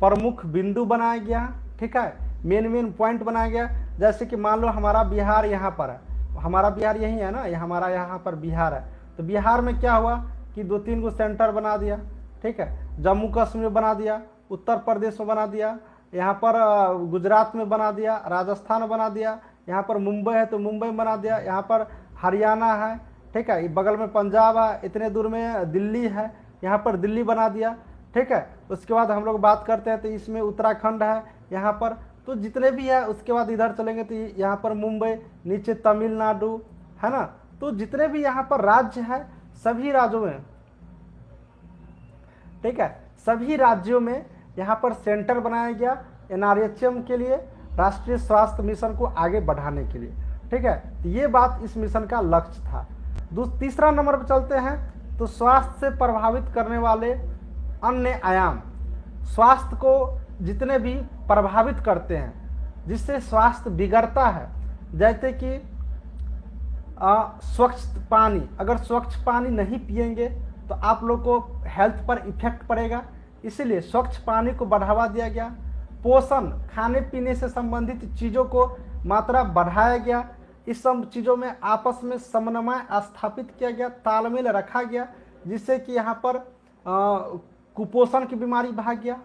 प्रमुख बिंदु बनाया गया। ठीक है, मेन पॉइंट बनाया गया। जैसे कि मान लो हमारा बिहार यहाँ पर है, हमारा बिहार यही है ना, ये हमारा यहाँ पर बिहार है, तो बिहार में क्या हुआ कि 2-3 गो सेंटर बना दिया। ठीक है, जम्मू कश्मीर में बना दिया, उत्तर प्रदेश में बना दिया, यहाँ पर गुजरात में बना दिया, राजस्थान बना दिया, यहाँ पर मुंबई है तो मुंबई में बना दिया, यहाँ पर हरियाणा है, ठीक है, बगल में पंजाब है, इतने दूर में दिल्ली है, यहाँ पर दिल्ली बना दिया। ठीक है, उसके बाद हम लोग बात करते हैं तो इसमें उत्तराखंड है यहाँ पर, तो जितने भी है, उसके बाद इधर चलेंगे तो यहाँ पर मुंबई, नीचे तमिलनाडु है ना, तो जितने भी यहाँ पर राज्य है, सभी राज्यों में, ठीक है, सभी राज्यों में यहाँ पर सेंटर बनाया गया एनआरएचएम के लिए, राष्ट्रीय स्वास्थ्य मिशन को आगे बढ़ाने के लिए। ठीक है, तो ये बात इस मिशन का लक्ष्य था। तीसरा नंबर पर चलते हैं, तो स्वास्थ्य से प्रभावित करने वाले अन्य आयाम, स्वास्थ्य को जितने भी प्रभावित करते हैं, जिससे स्वास्थ्य बिगड़ता है, जैसे कि स्वच्छ पानी, अगर स्वच्छ पानी नहीं पिएंगे तो आप लोग को हेल्थ पर इफेक्ट पड़ेगा, इसीलिए स्वच्छ पानी को बढ़ावा दिया गया। पोषण, खाने पीने से संबंधित चीज़ों को मात्रा बढ़ाया गया, इस सब चीज़ों में आपस में समन्वय स्थापित किया गया, तालमेल रखा गया, जिससे कि यहाँ पर कुपोषण की बीमारी भाग गया।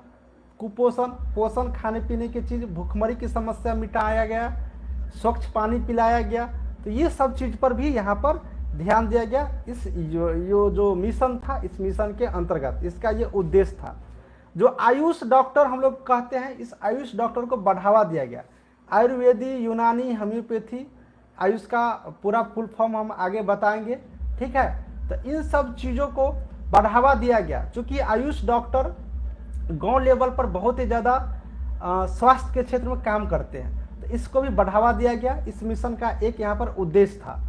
कुपोषण, पोषण, खाने पीने की चीज़, भूखमरी की समस्या मिटाया गया, स्वच्छ पानी पिलाया गया, तो ये सब चीज़ पर भी यहाँ पर ध्यान दिया गया। इस जो मिशन था, इस मिशन के अंतर्गत इसका ये उद्देश्य था। जो आयुष डॉक्टर हम लोग कहते हैं, इस आयुष डॉक्टर को बढ़ावा दिया गया। आयुर्वेदी, यूनानी, होम्योपैथी, आयुष का पूरा फुल फॉर्म हम आगे बताएंगे। ठीक है, तो इन सब चीज़ों को बढ़ावा दिया गया, क्योंकि आयुष डॉक्टर गांव लेवल पर बहुत ही ज़्यादा स्वास्थ्य के क्षेत्र में काम करते हैं, तो इसको भी बढ़ावा दिया गया। इस मिशन का एक यहाँ पर उद्देश्य था।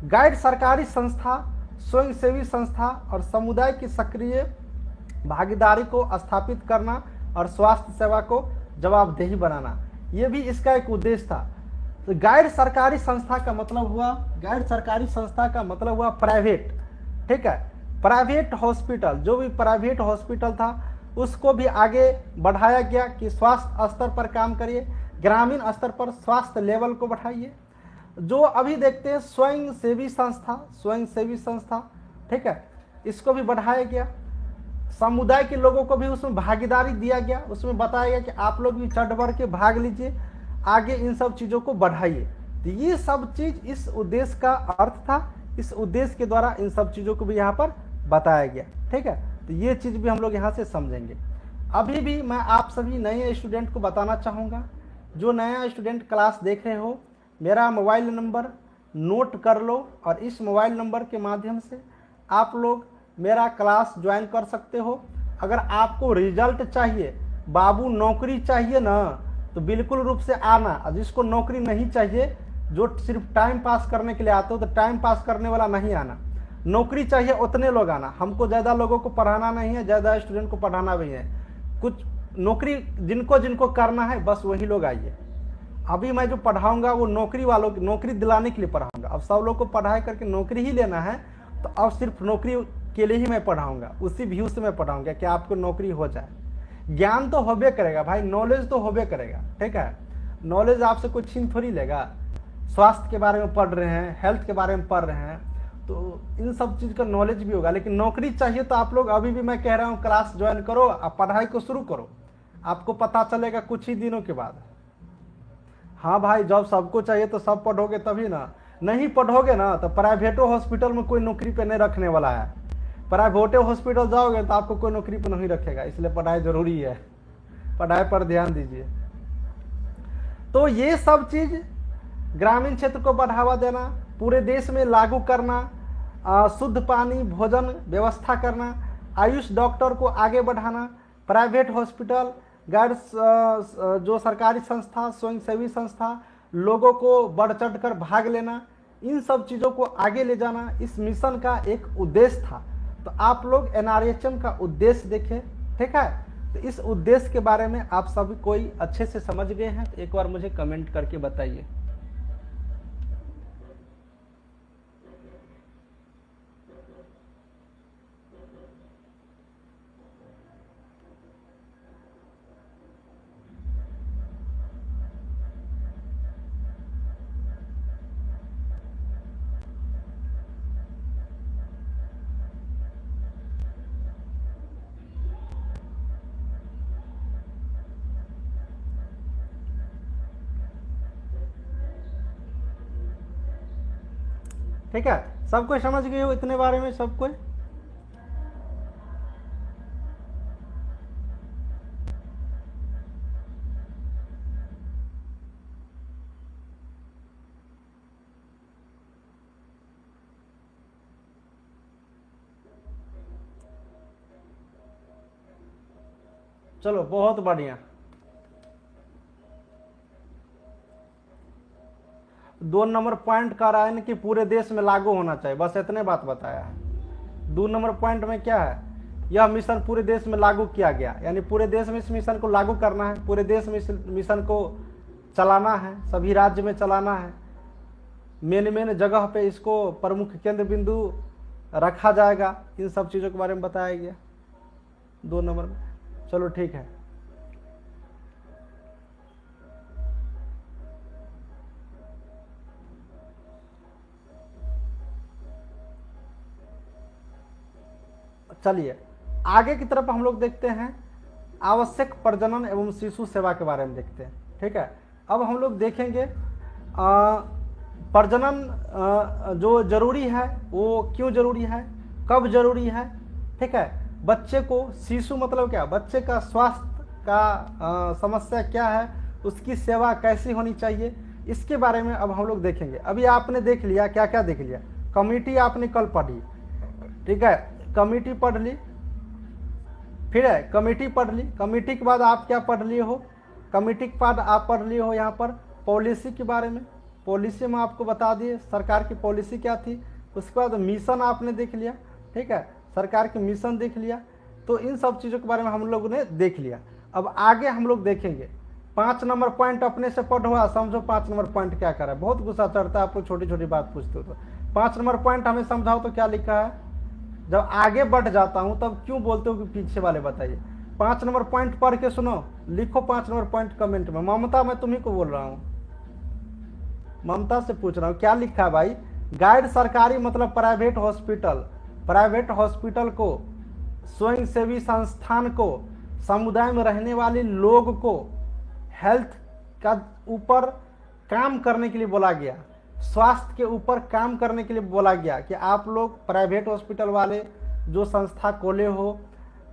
गाइड सरकारी संस्था, स्वयंसेवी संस्था और समुदाय की सक्रिय भागीदारी को स्थापित करना और स्वास्थ्य सेवा को जवाबदेही बनाना, ये भी इसका एक उद्देश्य था। तो गाइड सरकारी संस्था का मतलब हुआ, गाइड सरकारी संस्था का मतलब हुआ प्राइवेट। ठीक है, प्राइवेट हॉस्पिटल, जो भी प्राइवेट हॉस्पिटल था उसको भी आगे बढ़ाया गया कि स्वास्थ्य स्तर पर काम करिए, ग्रामीण स्तर पर स्वास्थ्य लेवल को बढ़ाइए। जो अभी देखते हैं स्वयंसेवी संस्था, ठीक है, इसको भी बढ़ाया गया। समुदाय के लोगों को भी उसमें भागीदारी दिया गया, उसमें बताया गया कि आप लोग भी चढ़ बढ़ के भाग लीजिए, आगे इन सब चीज़ों को बढ़ाइए। तो ये सब चीज़ इस उद्देश्य का अर्थ था, इस उद्देश्य के द्वारा इन सब चीज़ों को भी यहाँ पर बताया गया। ठीक है, तो ये चीज़ भी हम लोग यहाँ से समझेंगे। अभी भी मैं आप सभी नए स्टूडेंट को बताना चाहूँगा, जो नया स्टूडेंट क्लास देख रहे हो, मेरा मोबाइल नंबर नोट कर लो और इस मोबाइल नंबर के माध्यम से आप लोग मेरा क्लास ज्वाइन कर सकते हो। अगर आपको रिजल्ट चाहिए, बाबू नौकरी चाहिए ना, तो बिल्कुल रूप से आना, और जिसको नौकरी नहीं चाहिए जो सिर्फ टाइम पास करने के लिए आते हो तो टाइम पास करने वाला नहीं आना, नौकरी चाहिए उतने लोग आना। हमको ज़्यादा लोगों को पढ़ाना नहीं है, ज़्यादा स्टूडेंट को पढ़ाना भी है, कुछ नौकरी जिनको जिनको करना है बस वही लोग आइए। अभी मैं जो पढ़ाऊंगा वो नौकरी वालों की, नौकरी दिलाने के लिए पढ़ाऊंगा। अब सब लोग को पढ़ाई करके नौकरी ही लेना है, तो अब सिर्फ नौकरी के लिए ही मैं पढ़ाऊंगा, उसी व्यू से मैं पढ़ाऊंगा कि आपको नौकरी हो जाए। ज्ञान तो होबे करेगा भाई, नॉलेज तो होबे करेगा, ठीक है। नॉलेज आपसे कोई छीन थोड़ी लेगा। स्वास्थ्य के बारे में पढ़ रहे हैं, हेल्थ के बारे में पढ़ रहे हैं, तो इन सब चीज़ का नॉलेज भी होगा। लेकिन नौकरी चाहिए तो आप लोग अभी भी मैं कह रहा हूँ क्लास ज्वाइन करो, आप पढ़ाई को शुरू करो, आपको पता चलेगा कुछ ही दिनों के बाद। हाँ भाई, जब सबको चाहिए तो सब पढ़ोगे तभी ना, नहीं पढ़ोगे ना तो प्राइवेटो हॉस्पिटल में कोई नौकरी पे नहीं रखने वाला है। प्राइवेटो हॉस्पिटल जाओगे तो आपको कोई नौकरी पे नहीं रखेगा, इसलिए पढ़ाई जरूरी है, पढ़ाई पर ध्यान दीजिए। तो ये सब चीज़ ग्रामीण क्षेत्र को बढ़ावा देना, पूरे देश में लागू करना, शुद्ध पानी भोजन व्यवस्था करना, आयुष डॉक्टर को आगे बढ़ाना, प्राइवेट हॉस्पिटल, गैर जो सरकारी संस्था, स्वयंसेवी संस्था, लोगों को बढ़ चढ़ कर भाग लेना, इन सब चीज़ों को आगे ले जाना इस मिशन का एक उद्देश्य था। तो आप लोग NRHM का उद्देश्य देखें, ठीक है। तो इस उद्देश्य के बारे में आप सभी कोई अच्छे से समझ गए हैं तो एक बार मुझे कमेंट करके बताइए। ठीक है, सब कोई समझ गए हो इतने बारे में, सब कोई? चलो बहुत बढ़िया। 2 नंबर पॉइंट कह रहा है ना कि पूरे देश में लागू होना चाहिए, बस इतने बात बताया है। 2 नंबर पॉइंट में क्या है, यह मिशन पूरे देश में लागू किया गया, यानी पूरे देश में इस मिशन को लागू करना है, पूरे देश में इस मिशन को चलाना है, सभी राज्य में चलाना है, मेन मेन जगह पे इसको प्रमुख केंद्र बिंदु रखा जाएगा। इन सब चीज़ों के बारे में बताया गया 2 नंबर में। चलो ठीक है, चलिए आगे की तरफ हम लोग देखते हैं। आवश्यक प्रजनन एवं शिशु सेवा के बारे में देखते हैं, ठीक है। अब हम लोग देखेंगे प्रजनन जो जरूरी है वो क्यों जरूरी है, कब जरूरी है, ठीक है। बच्चे को, शिशु मतलब क्या, बच्चे का स्वास्थ्य का समस्या क्या है, उसकी सेवा कैसी होनी चाहिए, इसके बारे में अब हम लोग देखेंगे। अभी आपने देख लिया, क्या क्या देख लिया, कमेटी आपने कल पढ़ी, ठीक है, कमेटी पढ़ ली, फिर है कमेटी पढ़ ली, कमेटी के बाद आप क्या पढ़ लिए हो, कमेटी के बाद आप पढ़ लिए हो यहाँ पर पॉलिसी के बारे में। पॉलिसी में आपको बता दिए सरकार की पॉलिसी क्या थी। उसके बाद मिशन आपने देख लिया, ठीक है, सरकार के मिशन देख लिया। तो इन सब चीज़ों के बारे में हम लोगों ने देख लिया। अब आगे हम लोग देखेंगे 5 नंबर पॉइंट अपने से पढ़ हुआ, समझो 5 नंबर पॉइंट क्या कर रहा है। बहुत गुस्सा चढ़ता है आपको, छोटी छोटी बात पूछते हो तो। 5 नंबर पॉइंट हमें समझाओ तो क्या लिखा है। जब आगे बढ़ जाता हूं तब क्यों बोलते हो कि पीछे वाले बताइए। 5 नंबर पॉइंट पढ़ के सुनो, लिखो 5 नंबर पॉइंट कमेंट में। ममता, मैं तुम्ही को बोल रहा हूं, ममता से पूछ रहा हूं क्या लिखा है भाई। गाइड सरकारी मतलब प्राइवेट हॉस्पिटल, प्राइवेट हॉस्पिटल को, स्वयंसेवी संस्थान को, समुदाय में रहने वाले लोग को हेल्थ का ऊपर काम करने के लिए बोला गया, स्वास्थ्य के ऊपर काम करने के लिए बोला गया कि आप लोग प्राइवेट हॉस्पिटल वाले जो संस्था खोले हो,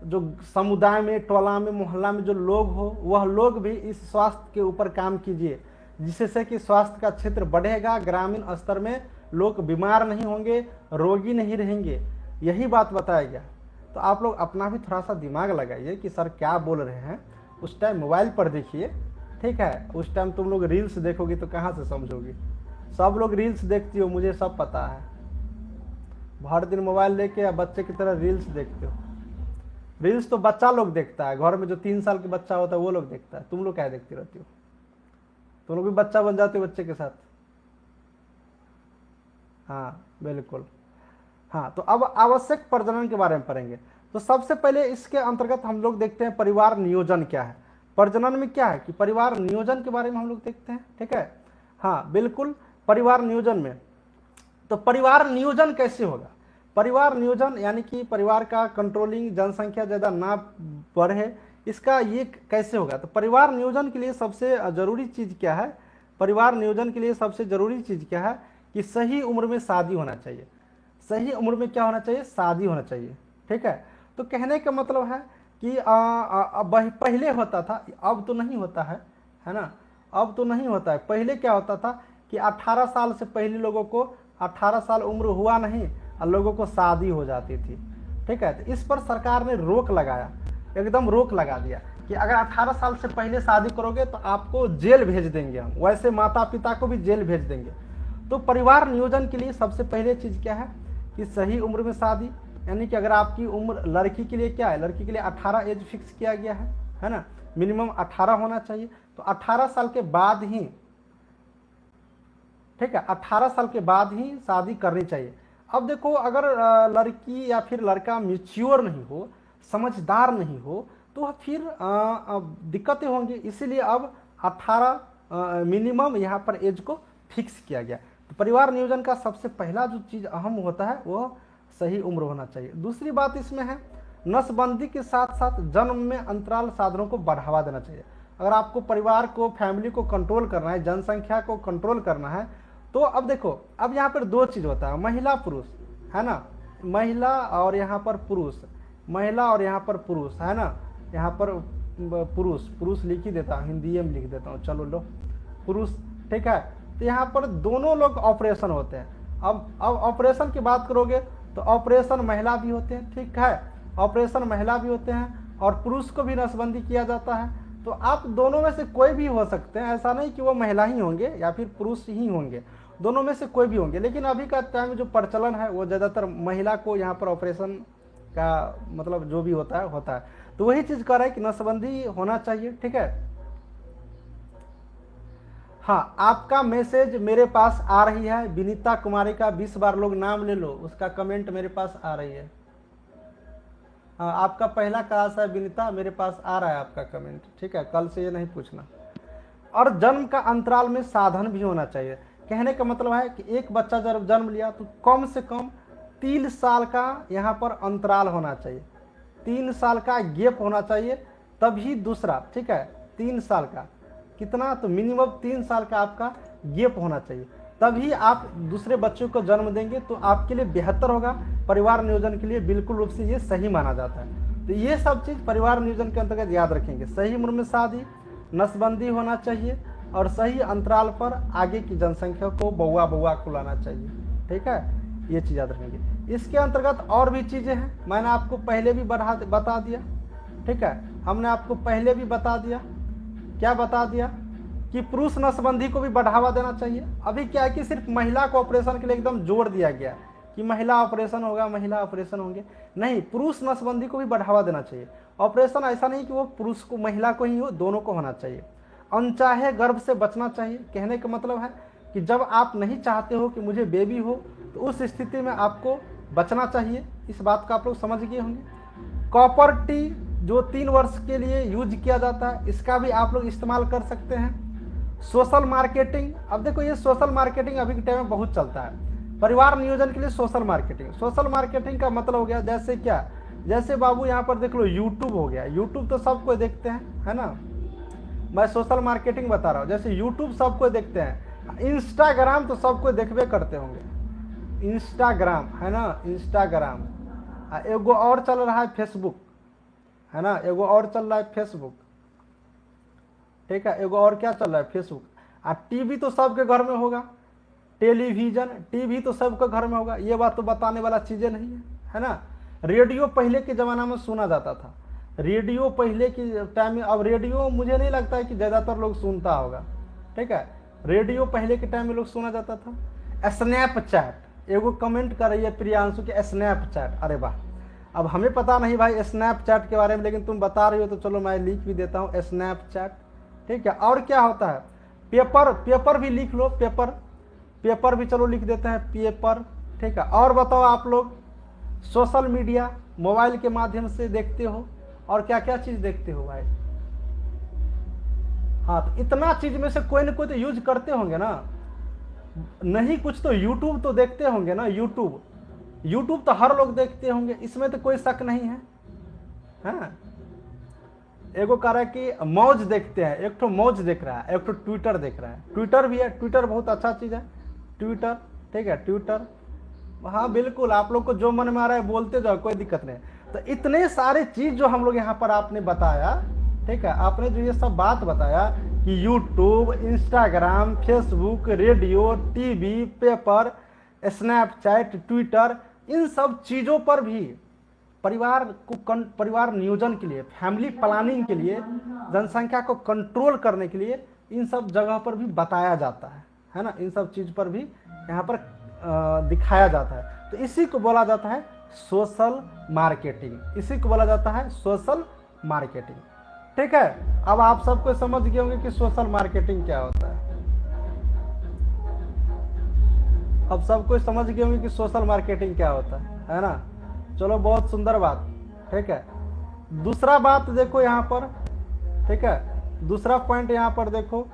जो समुदाय में, टोला में, मोहल्ला में जो लोग हो, वह लोग भी इस स्वास्थ्य के ऊपर काम कीजिए, जिससे कि स्वास्थ्य का क्षेत्र बढ़ेगा, ग्रामीण स्तर में लोग बीमार नहीं होंगे, रोगी नहीं रहेंगे। यही बात बताया गया। तो आप लोग अपना भी थोड़ा सा दिमाग लगाइए कि सर क्या बोल रहे हैं। उस टाइम मोबाइल पर देखिए, ठीक है, उस टाइम तुम लोग रील्स देखोगे तो कहाँ से समझोगे। सब लोग रील्स देखती हो, मुझे सब पता है। हर दिन मोबाइल लेके या बच्चे की तरह रील्स देखते हो। रील्स तो बच्चा लोग देखता है, घर में जो 3 साल के बच्चा होता है वो लोग देखता है, तुम लोग क्या देखती रहती हो? तुम लोग भी बच्चा बन जाते हो बच्चे के साथ। हाँ बिल्कुल। हाँ, तो अब आवश्यक प्रजनन के बारे में पढ़ेंगे। तो सबसे पहले इसके अंतर्गत हम लोग देखते हैं परिवार नियोजन क्या है। प्रजनन में क्या है कि परिवार नियोजन के बारे में हम लोग देखते हैं, ठीक है। हाँ बिल्कुल, परिवार नियोजन में तो परिवार नियोजन कैसे होगा? परिवार नियोजन यानी कि परिवार का कंट्रोलिंग, जनसंख्या ज़्यादा ना बढ़े, इसका ये कैसे होगा? तो परिवार नियोजन के लिए सबसे जरूरी चीज़ क्या है? परिवार नियोजन के लिए सबसे जरूरी चीज़ क्या है कि सही उम्र में शादी होना चाहिए। सही उम्र में क्या होना चाहिए? शादी होना चाहिए, ठीक है। तो कहने का मतलब है कि पहले होता था, अब तो नहीं होता है ना। अब तो नहीं होता है। पहले क्या होता था कि 18 साल से पहले लोगों को, 18 साल उम्र हुआ नहीं और लोगों को शादी हो जाती थी, ठीक है। तो इस पर सरकार ने रोक लगाया, एकदम रोक लगा दिया कि अगर 18 साल से पहले शादी करोगे तो आपको जेल भेज देंगे हम, वैसे माता पिता को भी जेल भेज देंगे। तो परिवार नियोजन के लिए सबसे पहले चीज़ क्या है कि सही उम्र में शादी, यानी कि अगर आपकी उम्र, लड़की के लिए क्या है, लड़की के लिए 18 एज फिक्स किया गया है ना, मिनिमम 18 होना चाहिए। तो 18 साल के बाद ही, ठीक है, 18 साल के बाद ही शादी करनी चाहिए। अब देखो, अगर लड़की या फिर लड़का मैच्योर नहीं हो, समझदार नहीं हो, तो फिर दिक्कतें होंगी। इसीलिए अब 18 मिनिमम यहाँ पर एज को फिक्स किया गया। तो परिवार नियोजन का सबसे पहला जो चीज़ अहम होता है वो सही उम्र होना चाहिए। दूसरी बात इसमें है, नसबंदी के साथ साथ जन्म में अंतराल साधनों को बढ़ावा देना चाहिए। अगर आपको परिवार को, फैमिली को कंट्रोल करना है, जनसंख्या को कंट्रोल करना है, तो अब देखो, अब यहाँ पर 2 चीज़ होता है, महिला पुरुष, है ना, महिला और यहाँ पर पुरुष, महिला और यहाँ पर पुरुष, है ना। यहाँ पर पुरुष लिख ही देता हूँ, हिंदी में लिख देता हूँ, चलो लो पुरुष, ठीक है। तो यहाँ पर दोनों लोग ऑपरेशन होते हैं। अब ऑपरेशन की बात करोगे तो ऑपरेशन महिला भी होते हैं, ठीक है, ऑपरेशन महिला भी होते हैं और पुरुष को भी नसबंदी किया जाता है। तो आप दोनों में से कोई भी हो सकते हैं, ऐसा नहीं कि वो महिला ही होंगे या फिर पुरुष ही होंगे, दोनों में से कोई भी होंगे। लेकिन अभी का टाइम जो प्रचलन है वो ज़्यादातर महिला को यहाँ पर ऑपरेशन का मतलब जो भी होता है। तो वही चीज़ कर रहा है कि नसबंदी होना चाहिए, ठीक है। हाँ, आपका मैसेज मेरे पास आ रही है, विनीता कुमारी का 20 बार लोग नाम ले लो, उसका कमेंट मेरे पास आ रही है। हाँ, आपका पहला क्लास है विनीता, मेरे पास आ रहा है आपका कमेंट, ठीक है, कल से ये नहीं पूछना। और जन्म का अंतराल में साधन भी होना चाहिए। कहने का मतलब है कि एक बच्चा जब जन्म लिया तो कम से कम 3 साल का यहाँ पर अंतराल होना चाहिए, 3 साल का गैप होना चाहिए, तभी दूसरा, ठीक है, 3 साल का कितना, तो मिनिमम 3 साल का आपका गैप होना चाहिए, तभी आप दूसरे बच्चों को जन्म देंगे। तो आपके लिए बेहतर होगा, परिवार नियोजन के लिए बिल्कुल रूप से ये सही माना जाता है। तो ये सब चीज़ परिवार नियोजन के अंतर्गत याद रखेंगे। सही उम्र में शादी, नसबंदी होना चाहिए और सही अंतराल पर आगे की जनसंख्या को बउआ को लाना चाहिए, ठीक है, ये चीज़ याद रखेंगे। इसके अंतर्गत और भी चीज़ें हैं, मैंने आपको पहले भी बता दिया, ठीक है, हमने आपको पहले भी बता दिया, क्या बता दिया कि पुरुष नसबंदी को भी बढ़ावा देना चाहिए। अभी क्या है कि सिर्फ महिला को ऑपरेशन के लिए एकदम जोर दिया गया कि महिला ऑपरेशन होगा, महिला ऑपरेशन होंगे, नहीं, पुरुष नसबंदी को भी बढ़ावा देना चाहिए। ऑपरेशन ऐसा नहीं कि वो पुरुष को, महिला को ही हो, दोनों को होना चाहिए। अनचाहे गर्भ से बचना चाहिए। कहने का मतलब है कि जब आप नहीं चाहते हो कि मुझे बेबी हो, तो उस स्थिति में आपको बचना चाहिए। इस बात को आप लोग समझ गए होंगे। कॉपर टी जो 3 वर्ष के लिए यूज किया जाता है, इसका भी आप लोग इस्तेमाल कर सकते हैं। सोशल मार्केटिंग, अब देखो ये सोशल मार्केटिंग अभी के टाइम में बहुत चलता है। परिवार नियोजन के लिए सोशल मार्केटिंग का मतलब हो गया, जैसे क्या, जैसे बाबू यहाँ पर देख लो, यूट्यूब हो गया, यूट्यूब तो सबको देखते हैं, है ना, मैं सोशल मार्केटिंग बता रहा हूँ। जैसे यूट्यूब सबको देखते हैं, इंस्टाग्राम तो सबको देखबे करते होंगे, इंस्टाग्राम, है ना, इंस्टाग्राम, एगो और चल रहा है फेसबुक, है ना, एगो और चल रहा है फेसबुक, ठीक है, एगो और क्या चल रहा है, फेसबुक। टीवी तो सबके घर में होगा, टेलीविजन, टीवी तो सबके घर में होगा, ये बात तो बताने वाला चीज़ें नहीं है ना। रेडियो पहले के ज़माना में सुना जाता था, रेडियो पहले के टाइम में, अब रेडियो मुझे नहीं लगता है कि ज़्यादातर लोग सुनता होगा, ठीक है। रेडियो पहले के टाइम में लोग सुना जाता था। स्नैपचैट, एगो कमेंट कर रही है प्रियांशु के स्नैपचैट, अरे वाह, अब हमें पता नहीं भाई स्नैपचैट के बारे में, लेकिन तुम बता रही हो तो चलो मैं लिख भी देता हूँ स्नैपचैट, ठीक है। और क्या होता है, पेपर, पेपर भी लिख लो, पेपर, पेपर भी चलो लिख देते हैं पेपर, ठीक है। और बताओ आप लोग, सोशल मीडिया मोबाइल के माध्यम से देखते हो, और क्या क्या चीज़ देखते हो भाई? हाँ, तो इतना चीज में से कोई ना कोई तो यूज करते होंगे ना, नहीं कुछ तो यूट्यूब तो देखते होंगे ना, यूट्यूब, यूट्यूब तो हर लोग देखते होंगे, इसमें तो कोई शक नहीं है। हाँ, एगो कह रहा है कि मौज देखते हैं, एक तो मौज देख रहा है, एक तो ट्विटर देख रहा है, ट्विटर भी है, ट्विटर बहुत अच्छा चीज़ है, ट्विटर, ठीक है, ट्विटर, हाँ बिल्कुल, आप लोग को जो मन में आ रहा है बोलते जाओ, कोई दिक्कत नहीं। तो इतने सारे चीज़ जो हम लोग यहाँ पर आपने बताया, ठीक है, आपने जो ये सब बात बताया कि YouTube, Instagram, Facebook, radio, TV, paper, Snapchat, Twitter, इन सब चीज़ों पर भी परिवार को परिवार नियोजन के लिए, फैमिली प्लानिंग के लिए, जनसंख्या को कंट्रोल करने के लिए इन सब जगह पर भी बताया जाता है ना, इन सब चीज़ पर भी यहाँ पर दिखाया जाता है। तो इसी को बोला जाता है सोशल मार्केटिंग, इसी को बोला जाता है सोशल मार्केटिंग, ठीक है। अब आप सबको समझ गए होंगे कि सोशल मार्केटिंग क्या होता है, अब सबको समझ गए होंगे कि सोशल मार्केटिंग क्या होता है ना। चलो बहुत सुंदर बात, ठीक है। दूसरा बात देखो यहाँ पर, ठीक है, दूसरा पॉइंट यहाँ पर देखो,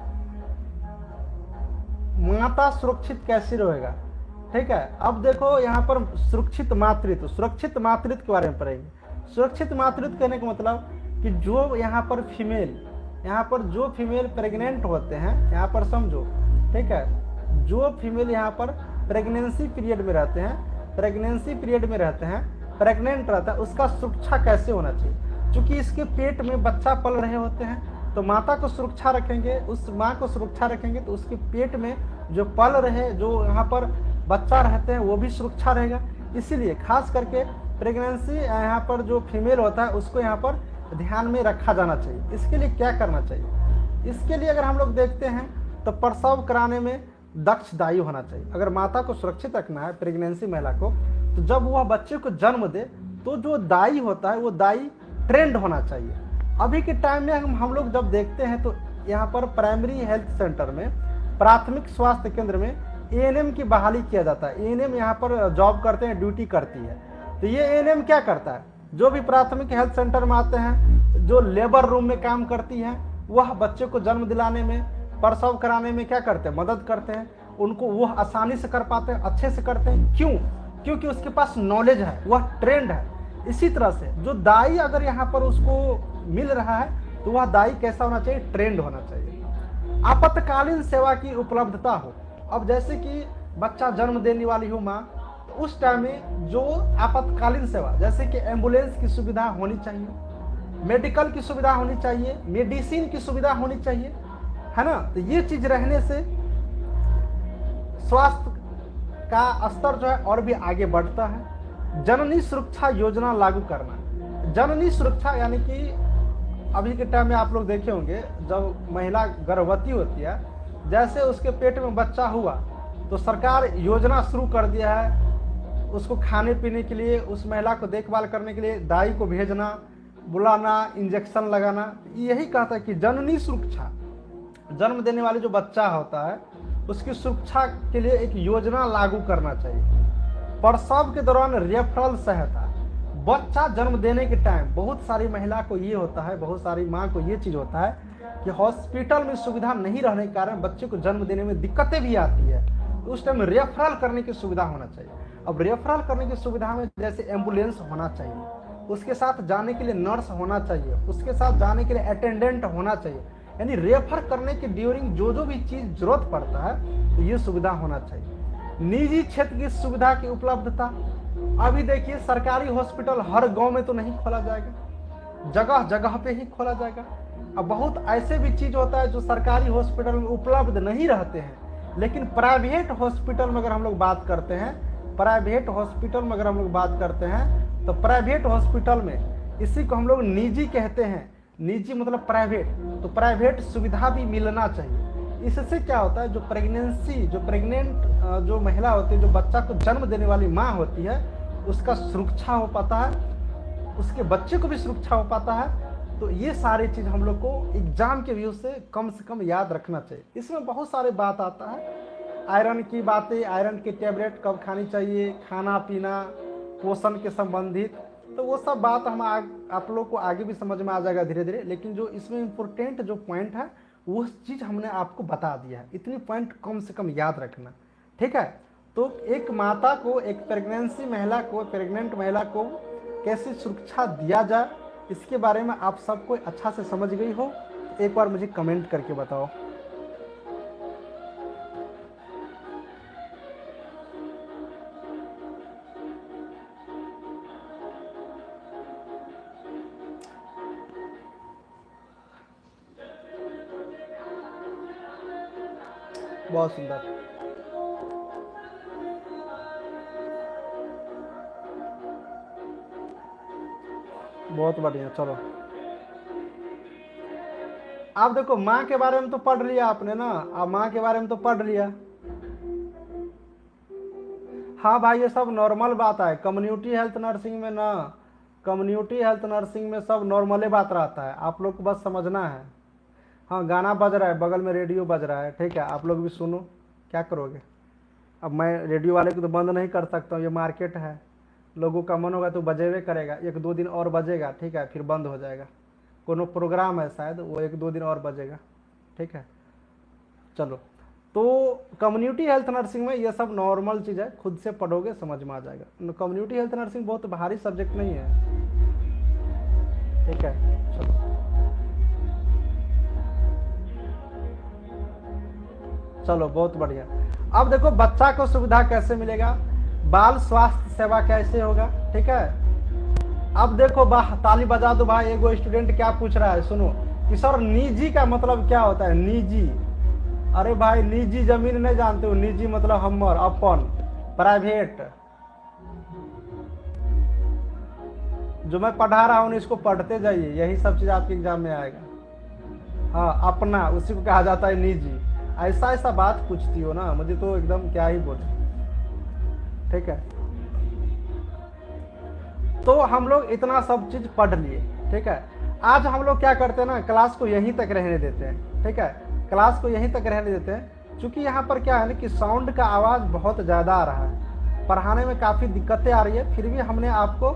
माता सुरक्षित कैसे रहेगा, ठीक है। अब देखो यहाँ पर सुरक्षित मातृत्व, सुरक्षित मातृत्व के बारे में पढ़ेंगे। सुरक्षित मातृत्व कहने का मतलब कि जो यहाँ पर फीमेल, यहाँ पर जो फीमेल प्रेग्नेंट होते हैं, यहाँ पर समझो, ठीक है, जो फीमेल यहाँ पर प्रेगनेंसी पीरियड में रहते हैं, प्रेगनेंसी पीरियड में रहते हैं, प्रेग्नेंट रहता है, उसका सुरक्षा कैसे होना चाहिए, क्योंकि इसके पेट में बच्चा पल रहे होते हैं, तो माता को सुरक्षा रखेंगे, उस माँ को सुरक्षा रखेंगे तो उसके पेट में जो पल रहे, जो यहाँ पर बच्चा रहते हैं, वो भी सुरक्षा रहेगा। इसीलिए खास करके प्रेगनेंसी यहाँ पर जो फीमेल होता है उसको यहाँ पर ध्यान में रखा जाना चाहिए। इसके लिए क्या करना चाहिए, इसके लिए अगर हम लोग देखते हैं तो प्रसव कराने में दक्ष दाई होना चाहिए। अगर माता को सुरक्षित रखना है प्रेगनेंसी महिला को, तो जब वह बच्चे को जन्म दे तो जो दाई होता है वो दाई ट्रेंड होना चाहिए। अभी के टाइम में हम लोग जब देखते हैं तो यहाँ पर प्राइमरी हेल्थ सेंटर में, प्राथमिक स्वास्थ्य केंद्र में एएनएम की बहाली किया जाता है। एएनएम यहाँ पर जॉब करते हैं, ड्यूटी करती है। तो ये एएनएम क्या करता है, जो भी प्राथमिक हेल्थ सेंटर में आते हैं, जो लेबर रूम में काम करती है, वह बच्चे को जन्म दिलाने में, प्रसव कराने में क्या करते हैं, मदद करते हैं। उनको वह आसानी से कर पाते हैं, अच्छे से करते हैं। क्यों? क्योंकि उसके पास नॉलेज है, वह ट्रेंड है। इसी तरह से जो दाई अगर यहाँ पर उसको मिल रहा है तो वह दाई कैसा होना चाहिए, ट्रेंड होना चाहिए। आपातकालीन सेवा की उपलब्धता हो। अब जैसे कि बच्चा जन्म देने वाली हो माँ, तो उस टाइम में जो आपातकालीन सेवा, जैसे कि एम्बुलेंस की सुविधा होनी चाहिए, मेडिकल की सुविधा होनी चाहिए, मेडिसिन की सुविधा होनी चाहिए, है ना। तो ये चीज रहने से स्वास्थ्य का स्तर जो है और भी आगे बढ़ता है। जननी सुरक्षा योजना लागू करना। जननी सुरक्षा यानी कि अभी के टाइम में आप लोग देखे होंगे, जब महिला गर्भवती होती है, जैसे उसके पेट में बच्चा हुआ तो सरकार योजना शुरू कर दिया है उसको खाने पीने के लिए, उस महिला को देखभाल करने के लिए दाई को भेजना, बुलाना, इंजेक्शन लगाना। यही कहता है कि जननी सुरक्षा, जन्म देने वाले जो बच्चा होता है उसकी सुरक्षा के लिए एक योजना लागू करना चाहिए। प्रसव के दौरान रेफरल सहायता। बच्चा जन्म देने के टाइम बहुत सारी महिला को ये होता है, बहुत सारी माँ को ये चीज़ होता है कि हॉस्पिटल में सुविधा नहीं रहने के कारण बच्चे को जन्म देने में दिक्कतें भी आती है, तो उस टाइम रेफरल करने की सुविधा होना चाहिए। अब रेफरल करने की सुविधा में जैसे एम्बुलेंस होना चाहिए, उसके साथ जाने के लिए नर्स होना चाहिए, उसके साथ जाने के लिए अटेंडेंट होना चाहिए। यानी रेफर करने के ड्यूरिंग जो जो भी चीज़ जरूरत पड़ता है तो ये सुविधा होना चाहिए। निजी क्षेत्र की सुविधा की उपलब्धता। अभी देखिए सरकारी हॉस्पिटल हर गांव में तो नहीं खोला जाएगा, जगह जगह पे ही खोला जाएगा। अब बहुत ऐसे भी चीज़ होता है जो सरकारी हॉस्पिटल में उपलब्ध नहीं रहते हैं, लेकिन प्राइवेट हॉस्पिटल में अगर हम लोग बात करते हैं, प्राइवेट हॉस्पिटल में अगर हम लोग बात करते हैं तो प्राइवेट हॉस्पिटल में, इसी को हम लोग निजी कहते हैं, निजी मतलब प्राइवेट, तो प्राइवेट सुविधा भी मिलना चाहिए। इससे क्या होता है, जो प्रेग्नेंट जो महिला होती है, जो बच्चा को जन्म देने वाली माँ होती है, उसका सुरक्षा हो पाता है, उसके बच्चे को भी सुरक्षा हो पाता है। तो ये सारी चीज़ हम लोग को एग्जाम के व्यू से कम याद रखना चाहिए। इसमें बहुत सारे बात आता है, आयरन की बातें, आयरन की टेबलेट कब खानी चाहिए, खाना पीना, पोषण के संबंधित, तो वो सब बात हम आप लोग को आगे भी समझ में आ जाएगा धीरे धीरे। लेकिन जो इसमें इम्पोर्टेंट जो पॉइंट है वो चीज़ हमने आपको बता दिया है, इतनी पॉइंट कम से कम याद रखना, ठीक है। तो एक माता को, एक प्रेग्नेंट महिला को कैसे सुरक्षा दिया जाए, इसके बारे में आप सबको अच्छा से समझ गई हो, एक बार मुझे कमेंट करके बताओ। बहुत सुंदर, बहुत बढ़िया। चलो आप देखो, माँ के बारे में तो पढ़ लिया आपने ना, अब माँ के बारे में तो पढ़ लिया। हाँ भाई, ये सब नॉर्मल बात है कम्युनिटी हेल्थ नर्सिंग में ना, कम्युनिटी हेल्थ नर्सिंग में सब नॉर्मले बात रहता है, आप लोग को बस समझना है। हाँ, गाना बज रहा है, बगल में रेडियो बज रहा है, ठीक है, आप लोग भी सुनो, क्या करोगे। अब मैं रेडियो वाले को तो बंद नहीं कर सकता हूँ, ये मार्केट है, लोगों का मन होगा तो बजेबे करेगा, 1-2 दिन और बजेगा, ठीक है, फिर बंद हो जाएगा। कोनो प्रोग्राम है शायद, वो 1-2 दिन और बजेगा, ठीक है। चलो, तो कम्युनिटी हेल्थ नर्सिंग में ये सब नॉर्मल चीज़ है, खुद से पढ़ोगे समझ में आ जाएगा। कम्युनिटी हेल्थ नर्सिंग बहुत भारी सब्जेक्ट नहीं है, ठीक है। चलो, चलो बहुत बढ़िया। अब देखो बच्चा को सुविधा कैसे मिलेगा, बाल स्वास्थ्य सेवा कैसे होगा, ठीक है। अब देखो ताली बजा दो भाई, एगो स्टूडेंट क्या पूछ रहा है, सुनो कि सर निजी का मतलब क्या होता है, निजी। अरे भाई, निजी जमीन नहीं जानते हो, निजी मतलब हमर, अपन, प्राइवेट। जो मैं पढ़ा रहा हूँ इसको पढ़ते जाइए, यही सब चीज आपके एग्जाम में आएगा। हाँ, अपना, उसी को कहा जाता है निजी। ऐसा बात पूछती हो ना, मुझे तो एकदम क्या ही बोले, ठीक है। तो हम लोग इतना सब चीज पढ़ लिए, ठीक है। आज हम लोग क्या करते हैं ना, क्लास को यहीं तक रहने देते हैं, ठीक है, क्लास को यहीं तक रहने देते हैं। क्योंकि यहाँ पर क्या है ना कि साउंड का आवाज़ बहुत ज़्यादा आ रहा है, पढ़ाने में काफ़ी दिक्कतें आ रही है, फिर भी हमने आपको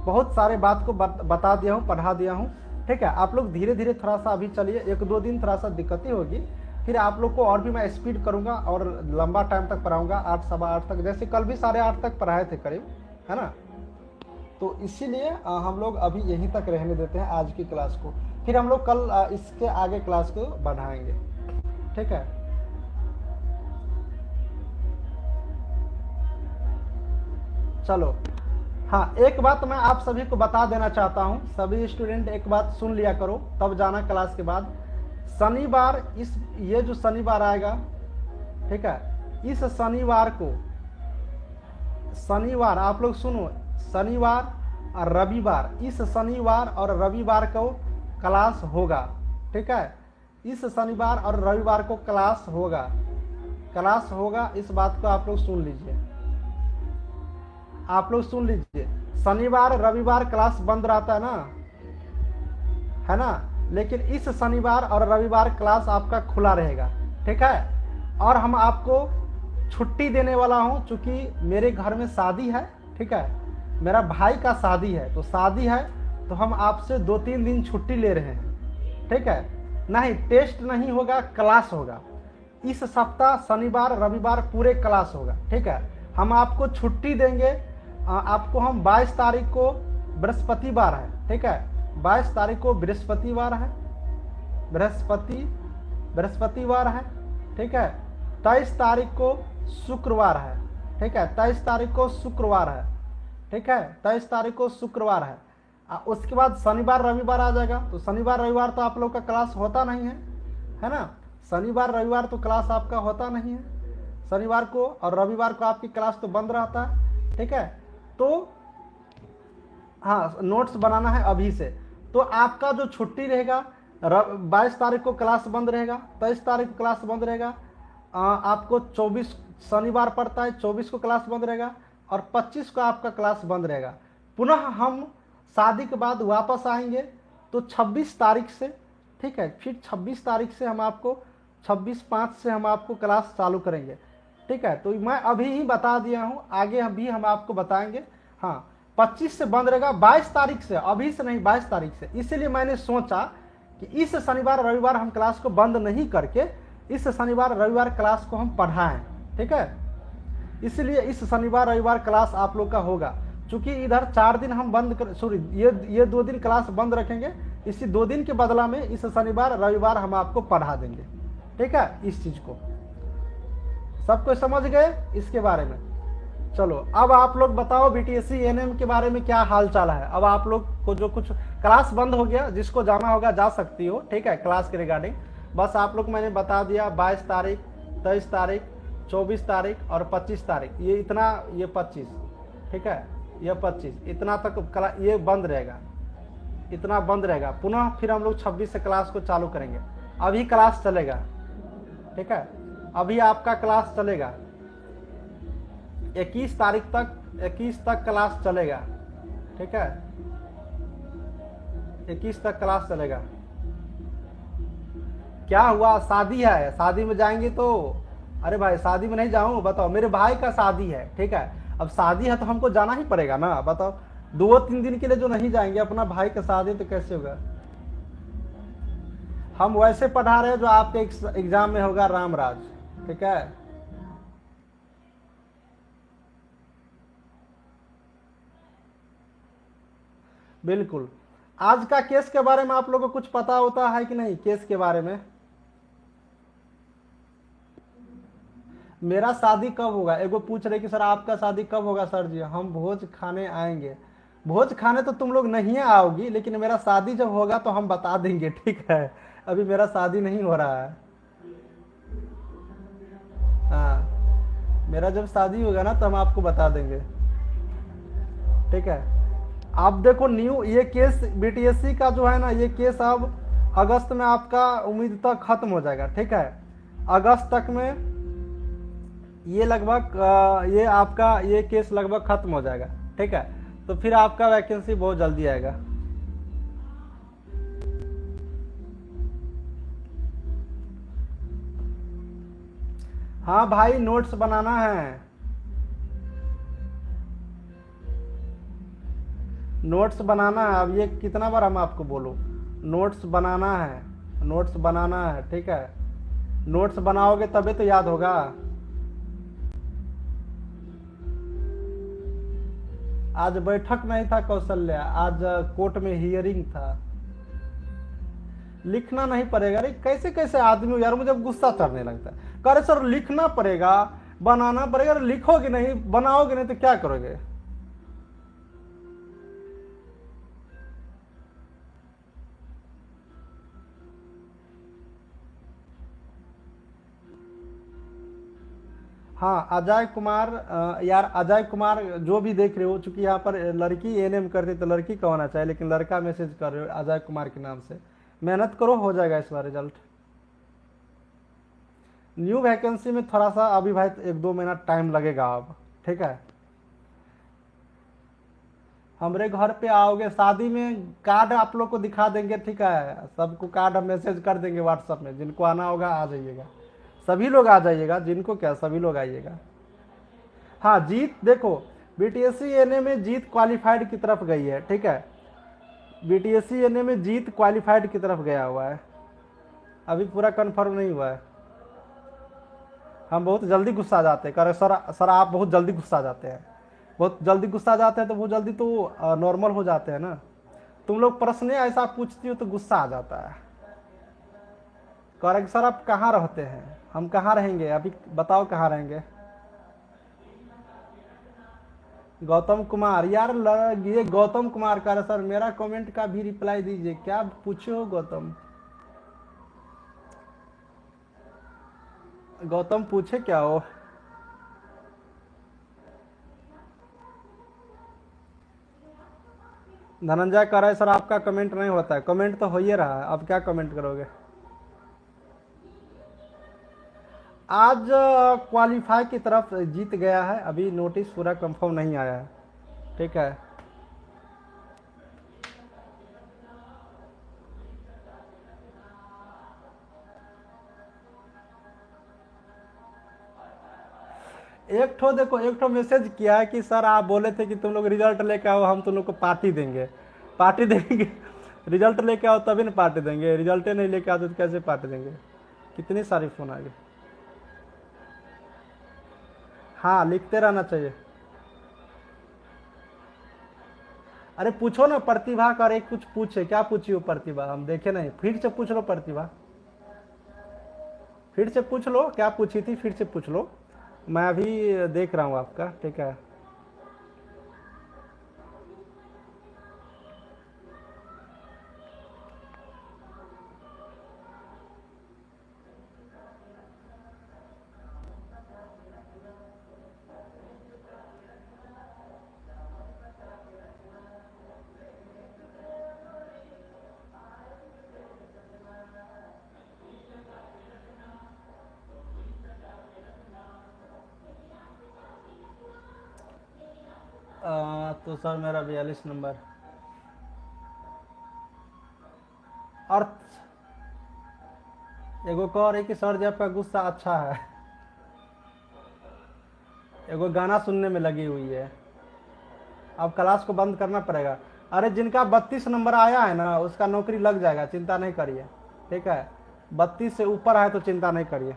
बहुत सारे बात को बता दिया हूँ, पढ़ा दिया हूँ, ठीक है। आप लोग धीरे धीरे थोड़ा सा अभी चलिए, 1-2 दिन थोड़ा सा दिक्कतें होगी, फिर आप लोग को और भी मैं स्पीड करूँगा और लंबा टाइम तक पढ़ाऊँगा, 8, 8:15 तक, जैसे कल भी 8:30 तक पढ़ाए थे करीब, है ना। तो इसीलिए हम लोग अभी यहीं तक रहने देते हैं आज की क्लास को, फिर हम लोग कल इसके आगे क्लास को बढ़ाएंगे, ठीक है। चलो, हाँ, एक बात मैं आप सभी को बता देना चाहता हूँ, सभी स्टूडेंट एक बात सुन लिया करो, तब जाना क्लास के बाद। शनिवार, ये जो शनिवार आएगा, ठीक है, इस शनिवार आप लोग सुनो, शनिवार और रविवार, इस शनिवार और रविवार को क्लास होगा, ठीक है। इस शनिवार और रविवार को क्लास होगा, इस बात को आप लोग सुन लीजिए, आप लोग सुन लीजिए। शनिवार रविवार क्लास बंद रहता है ना, लेकिन इस शनिवार और रविवार क्लास आपका खुला रहेगा, ठीक है। और हम आपको छुट्टी देने वाला हूं, चूंकि मेरे घर में शादी है, ठीक है, मेरा भाई का शादी है, तो शादी है तो हम आपसे 2-3 दिन छुट्टी ले रहे हैं, ठीक है। नहीं, टेस्ट नहीं होगा, क्लास होगा इस सप्ताह, शनिवार रविवार पूरे क्लास होगा, ठीक है। हम आपको छुट्टी देंगे, आपको हम 22 तारीख को बृहस्पतिवार है, ठीक है, 22 तारीख को बृहस्पतिवार है, बृहस्पतिवार है, ठीक है। 23 तारीख को शुक्रवार है, ठीक है, 23 तारीख को शुक्रवार है, ठीक है, 23 तारीख को शुक्रवार है। उसके बाद शनिवार रविवार आ जाएगा, तो शनिवार रविवार तो आप लोग का क्लास होता नहीं है ना, शनिवार रविवार तो क्लास आपका होता नहीं है, शनिवार को और रविवार को आपकी क्लास तो बंद रहता है, ठीक है। तो हाँ, नोट्स बनाना है अभी से, तो आपका जो छुट्टी रहेगा 22 तारीख को क्लास बंद रहेगा, 23 तारीख को क्लास बंद रहेगा, आपको 24 शनिवार पड़ता है, 24 को क्लास बंद रहेगा और 25 को आपका क्लास बंद रहेगा। पुनः हम शादी के बाद वापस आएंगे तो 26 तारीख से, ठीक है, फिर 26 तारीख से हम आपको 26/5 से हम आपको क्लास चालू करेंगे, ठीक है। तो मैं अभी ही बता दिया हूँ, आगे अभी हम आपको बताएंगे। हाँ, 25 से बंद रहेगा, 22 तारीख से, अभी से नहीं 22 तारीख से। इसीलिए मैंने सोचा कि इस शनिवार रविवार हम क्लास को बंद नहीं करके इस शनिवार रविवार क्लास को हम पढ़ाएं, ठीक है। इसलिए इस शनिवार रविवार क्लास आप लोग का होगा। चूंकि इधर 4 दिन हम बंद कर, सॉरी ये 2 दिन क्लास बंद रखेंगे, इसी 2 दिन के बदला में इस शनिवार रविवार हम आपको पढ़ा देंगे, ठीक है। इस चीज को सबको समझ गए इसके बारे में। चलो अब आप लोग बताओ बीटीएससी एएनएम के बारे में क्या हाल चाल है। अब आप लोग को जो कुछ क्लास बंद हो गया, जिसको जाना होगा जा सकती हो, ठीक है, क्लास के रिगार्डिंग। बस आप लोग मैंने बता दिया 22 तारीख, 23 तारीख, 24 तारीख और 25 तारीख, ये इतना, ये 25, ठीक है, ये 25 इतना तक ये बंद रहेगा, इतना बंद रहेगा। पुनः फिर हम लोग 26 से क्लास को चालू करेंगे। अभी क्लास चलेगा, ठीक है, अभी आपका क्लास चलेगा 21 तारीख तक, 21 तक क्लास चलेगा, ठीक है, 21 तक क्लास चलेगा। क्या हुआ, शादी है, शादी में जाएंगे तो, अरे भाई शादी में नहीं जाऊं, बताओ, मेरे भाई का शादी है, ठीक है। अब शादी है तो हमको जाना ही पड़ेगा ना, बताओ। 2-3 दिन के लिए जो नहीं जाएंगे, अपना भाई का शादी तो कैसे होगा। हम वैसे पढ़ा रहे हैं जो आपके एग्जाम में होगा रामराज, ठीक है। बिल्कुल। आज का केस के बारे में आप लोगों को कुछ पता होता है कि नहीं, केस के बारे में। मेरा शादी कब होगा, एगो पूछ रहे कि सर आपका शादी कब होगा। सर जी हम भोज खाने आएंगे। भोज खाने तो तुम लोग नहीं आओगी, लेकिन मेरा शादी जब होगा तो हम बता देंगे, ठीक है। अभी मेरा शादी नहीं हो रहा है। हाँ, मेरा जब शादी होगा ना तो हम आपको बता देंगे, ठीक है। आप देखो न्यू ये केस बीटीएससी का जो है ना, ये केस अब अगस्त में आपका उम्मीद तक खत्म हो जाएगा, ठीक है। अगस्त तक में ये लगभग ये आपका ये केस लगभग खत्म हो जाएगा, ठीक है। तो फिर आपका वैकेंसी बहुत जल्दी आएगा। हाँ भाई, नोट्स बनाना है, नोट्स बनाना है। अब ये कितना बार हम आपको बोलो, नोट्स बनाना है, नोट्स बनाना है, ठीक है। नोट्स बनाओगे तभी तो याद होगा। आज बैठक नहीं था कौशल्या, आज कोर्ट में हियरिंग था। लिखना नहीं पड़ेगा। अरे कैसे कैसे आदमी हो यार, मुझे गुस्सा चढ़ने लगता है। कह रहे सर लिखना पड़ेगा, बनाना पड़ेगा। लिखोगे नहीं, बनाओगे नहीं तो क्या करोगे। हाँ अजय कुमार, यार अजय कुमार जो भी देख रहे हो, चूंकि यहाँ पर लड़की एएनएम करते तो लड़की का होना चाहिए, लेकिन लड़का मैसेज कर रहे हो अजय कुमार के नाम से। मेहनत करो, हो जाएगा इस बार रिजल्ट। न्यू वैकेंसी में थोड़ा सा अभी भाई 1-2 महीना टाइम लगेगा अब, ठीक है। हमारे घर पे आओगे शादी में, कार्ड आप लोग को दिखा देंगे, ठीक है। सबको कार्ड हम मैसेज कर देंगे व्हाट्सएप में, जिनको आना होगा आ जाइएगा। सभी लोग आ जाइएगा, जिनको क्या, सभी लोग आइएगा। हाँ जीत, देखो बीटीएससी एनए में जीत क्वालिफाइड की तरफ गई है, ठीक है। बीटीएससी एनए में जीत क्वालिफाइड की तरफ गया हुआ है, अभी पूरा कंफर्म नहीं हुआ है। हम बहुत जल्दी गुस्सा आ जाते हैं, कह रहे सर आप बहुत जल्दी गुस्सा आ जाते हैं, बहुत जल्दी गुस्सा आ जाते हैं। तो बहुत जल्दी तो नॉर्मल हो जाते हैं ना। तुम लोग प्रश्न ऐसा पूछती हो तो गुस्सा आ जाता है। कह रहे सर आप कहाँ रहते हैं, हम कहाँ रहेंगे, अभी बताओ कहाँ रहेंगे। गौतम कुमार, यार ये गौतम कुमार का सर मेरा कमेंट का भी रिप्लाई दीजिए, क्या पूछो गौतम। गौतम पूछे क्या हो। धनंजय कह रहा है सर आपका कमेंट नहीं होता है। कमेंट तो हो ही रहा है, अब क्या कमेंट करोगे। आज क्वालिफाई की तरफ जीत गया है, अभी नोटिस पूरा कंफर्म नहीं आया है, ठीक है। एक ठो देखो, एक ठो मैसेज किया है कि सर आप बोले थे कि तुम लोग रिजल्ट लेके आओ, हम तुम लोग को पार्टी देंगे। पार्टी देंगे रिजल्ट लेके आओ तभी ना पार्टी देंगे, रिजल्ट नहीं लेके आओ तो कैसे पार्टी देंगे। कितनी सारी फोन आ गई। हाँ लिखते रहना चाहिए। अरे पूछो ना प्रतिभा का, अरे कुछ पूछे, क्या पूछी हो प्रतिभा, हम देखे नहीं, फिर से पूछ लो प्रतिभा, फिर से पूछ लो क्या पूछी थी, फिर से पूछ लो, मैं अभी देख रहा हूँ आपका, ठीक है। तो सर मेरा 42 नंबर। अर्थ एगो कह रही कि सर जी आपका गुस्सा अच्छा है, एगो गाना सुनने में लगी हुई है, अब क्लास को बंद करना पड़ेगा। अरे जिनका 32 नंबर आया है ना उसका नौकरी लग जाएगा, चिंता नहीं करिए, ठीक है। 32 से ऊपर है तो चिंता नहीं करिए।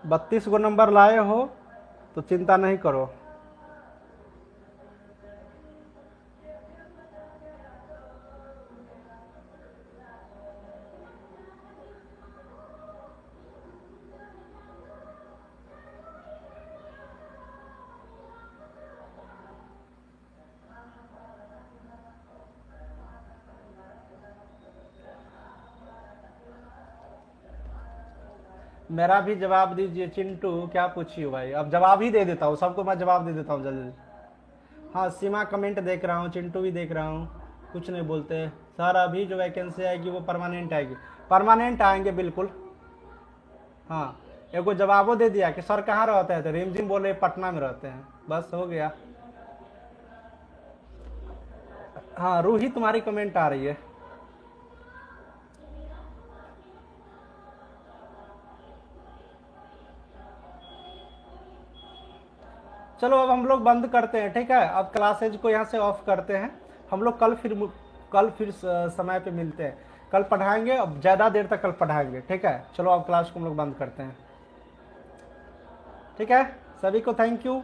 32 गो नंबर लाए हो तो चिंता नहीं करो। मेरा भी जवाब दीजिए चिंटू, क्या पूछी हो भाई, अब जवाब ही दे देता हूँ, सबको मैं जवाब दे देता हूँ जल्दी जल्दी। हाँ सीमा कमेंट देख रहा हूँ, चिंटू भी देख रहा हूँ, कुछ नहीं बोलते। सर अभी जो वैकेंसी आएगी वो परमानेंट आएगी, परमानेंट आएंगे बिल्कुल। हाँ एगो जवाबो दे दिया कि सर कहाँ रहते हैं, तो रिमझिम बोले पटना में रहते हैं, बस हो गया। हाँ रूही तुम्हारी कमेंट आ रही है। चलो अब हम लोग बंद करते हैं, ठीक है। अब क्लासेज को यहाँ से ऑफ करते हैं, हम लोग कल फिर समय पे मिलते हैं, कल पढ़ाएंगे, अब ज़्यादा देर तक कल पढ़ाएंगे, ठीक है। चलो अब क्लास को हम लोग बंद करते हैं, ठीक है। सभी को थैंक यू।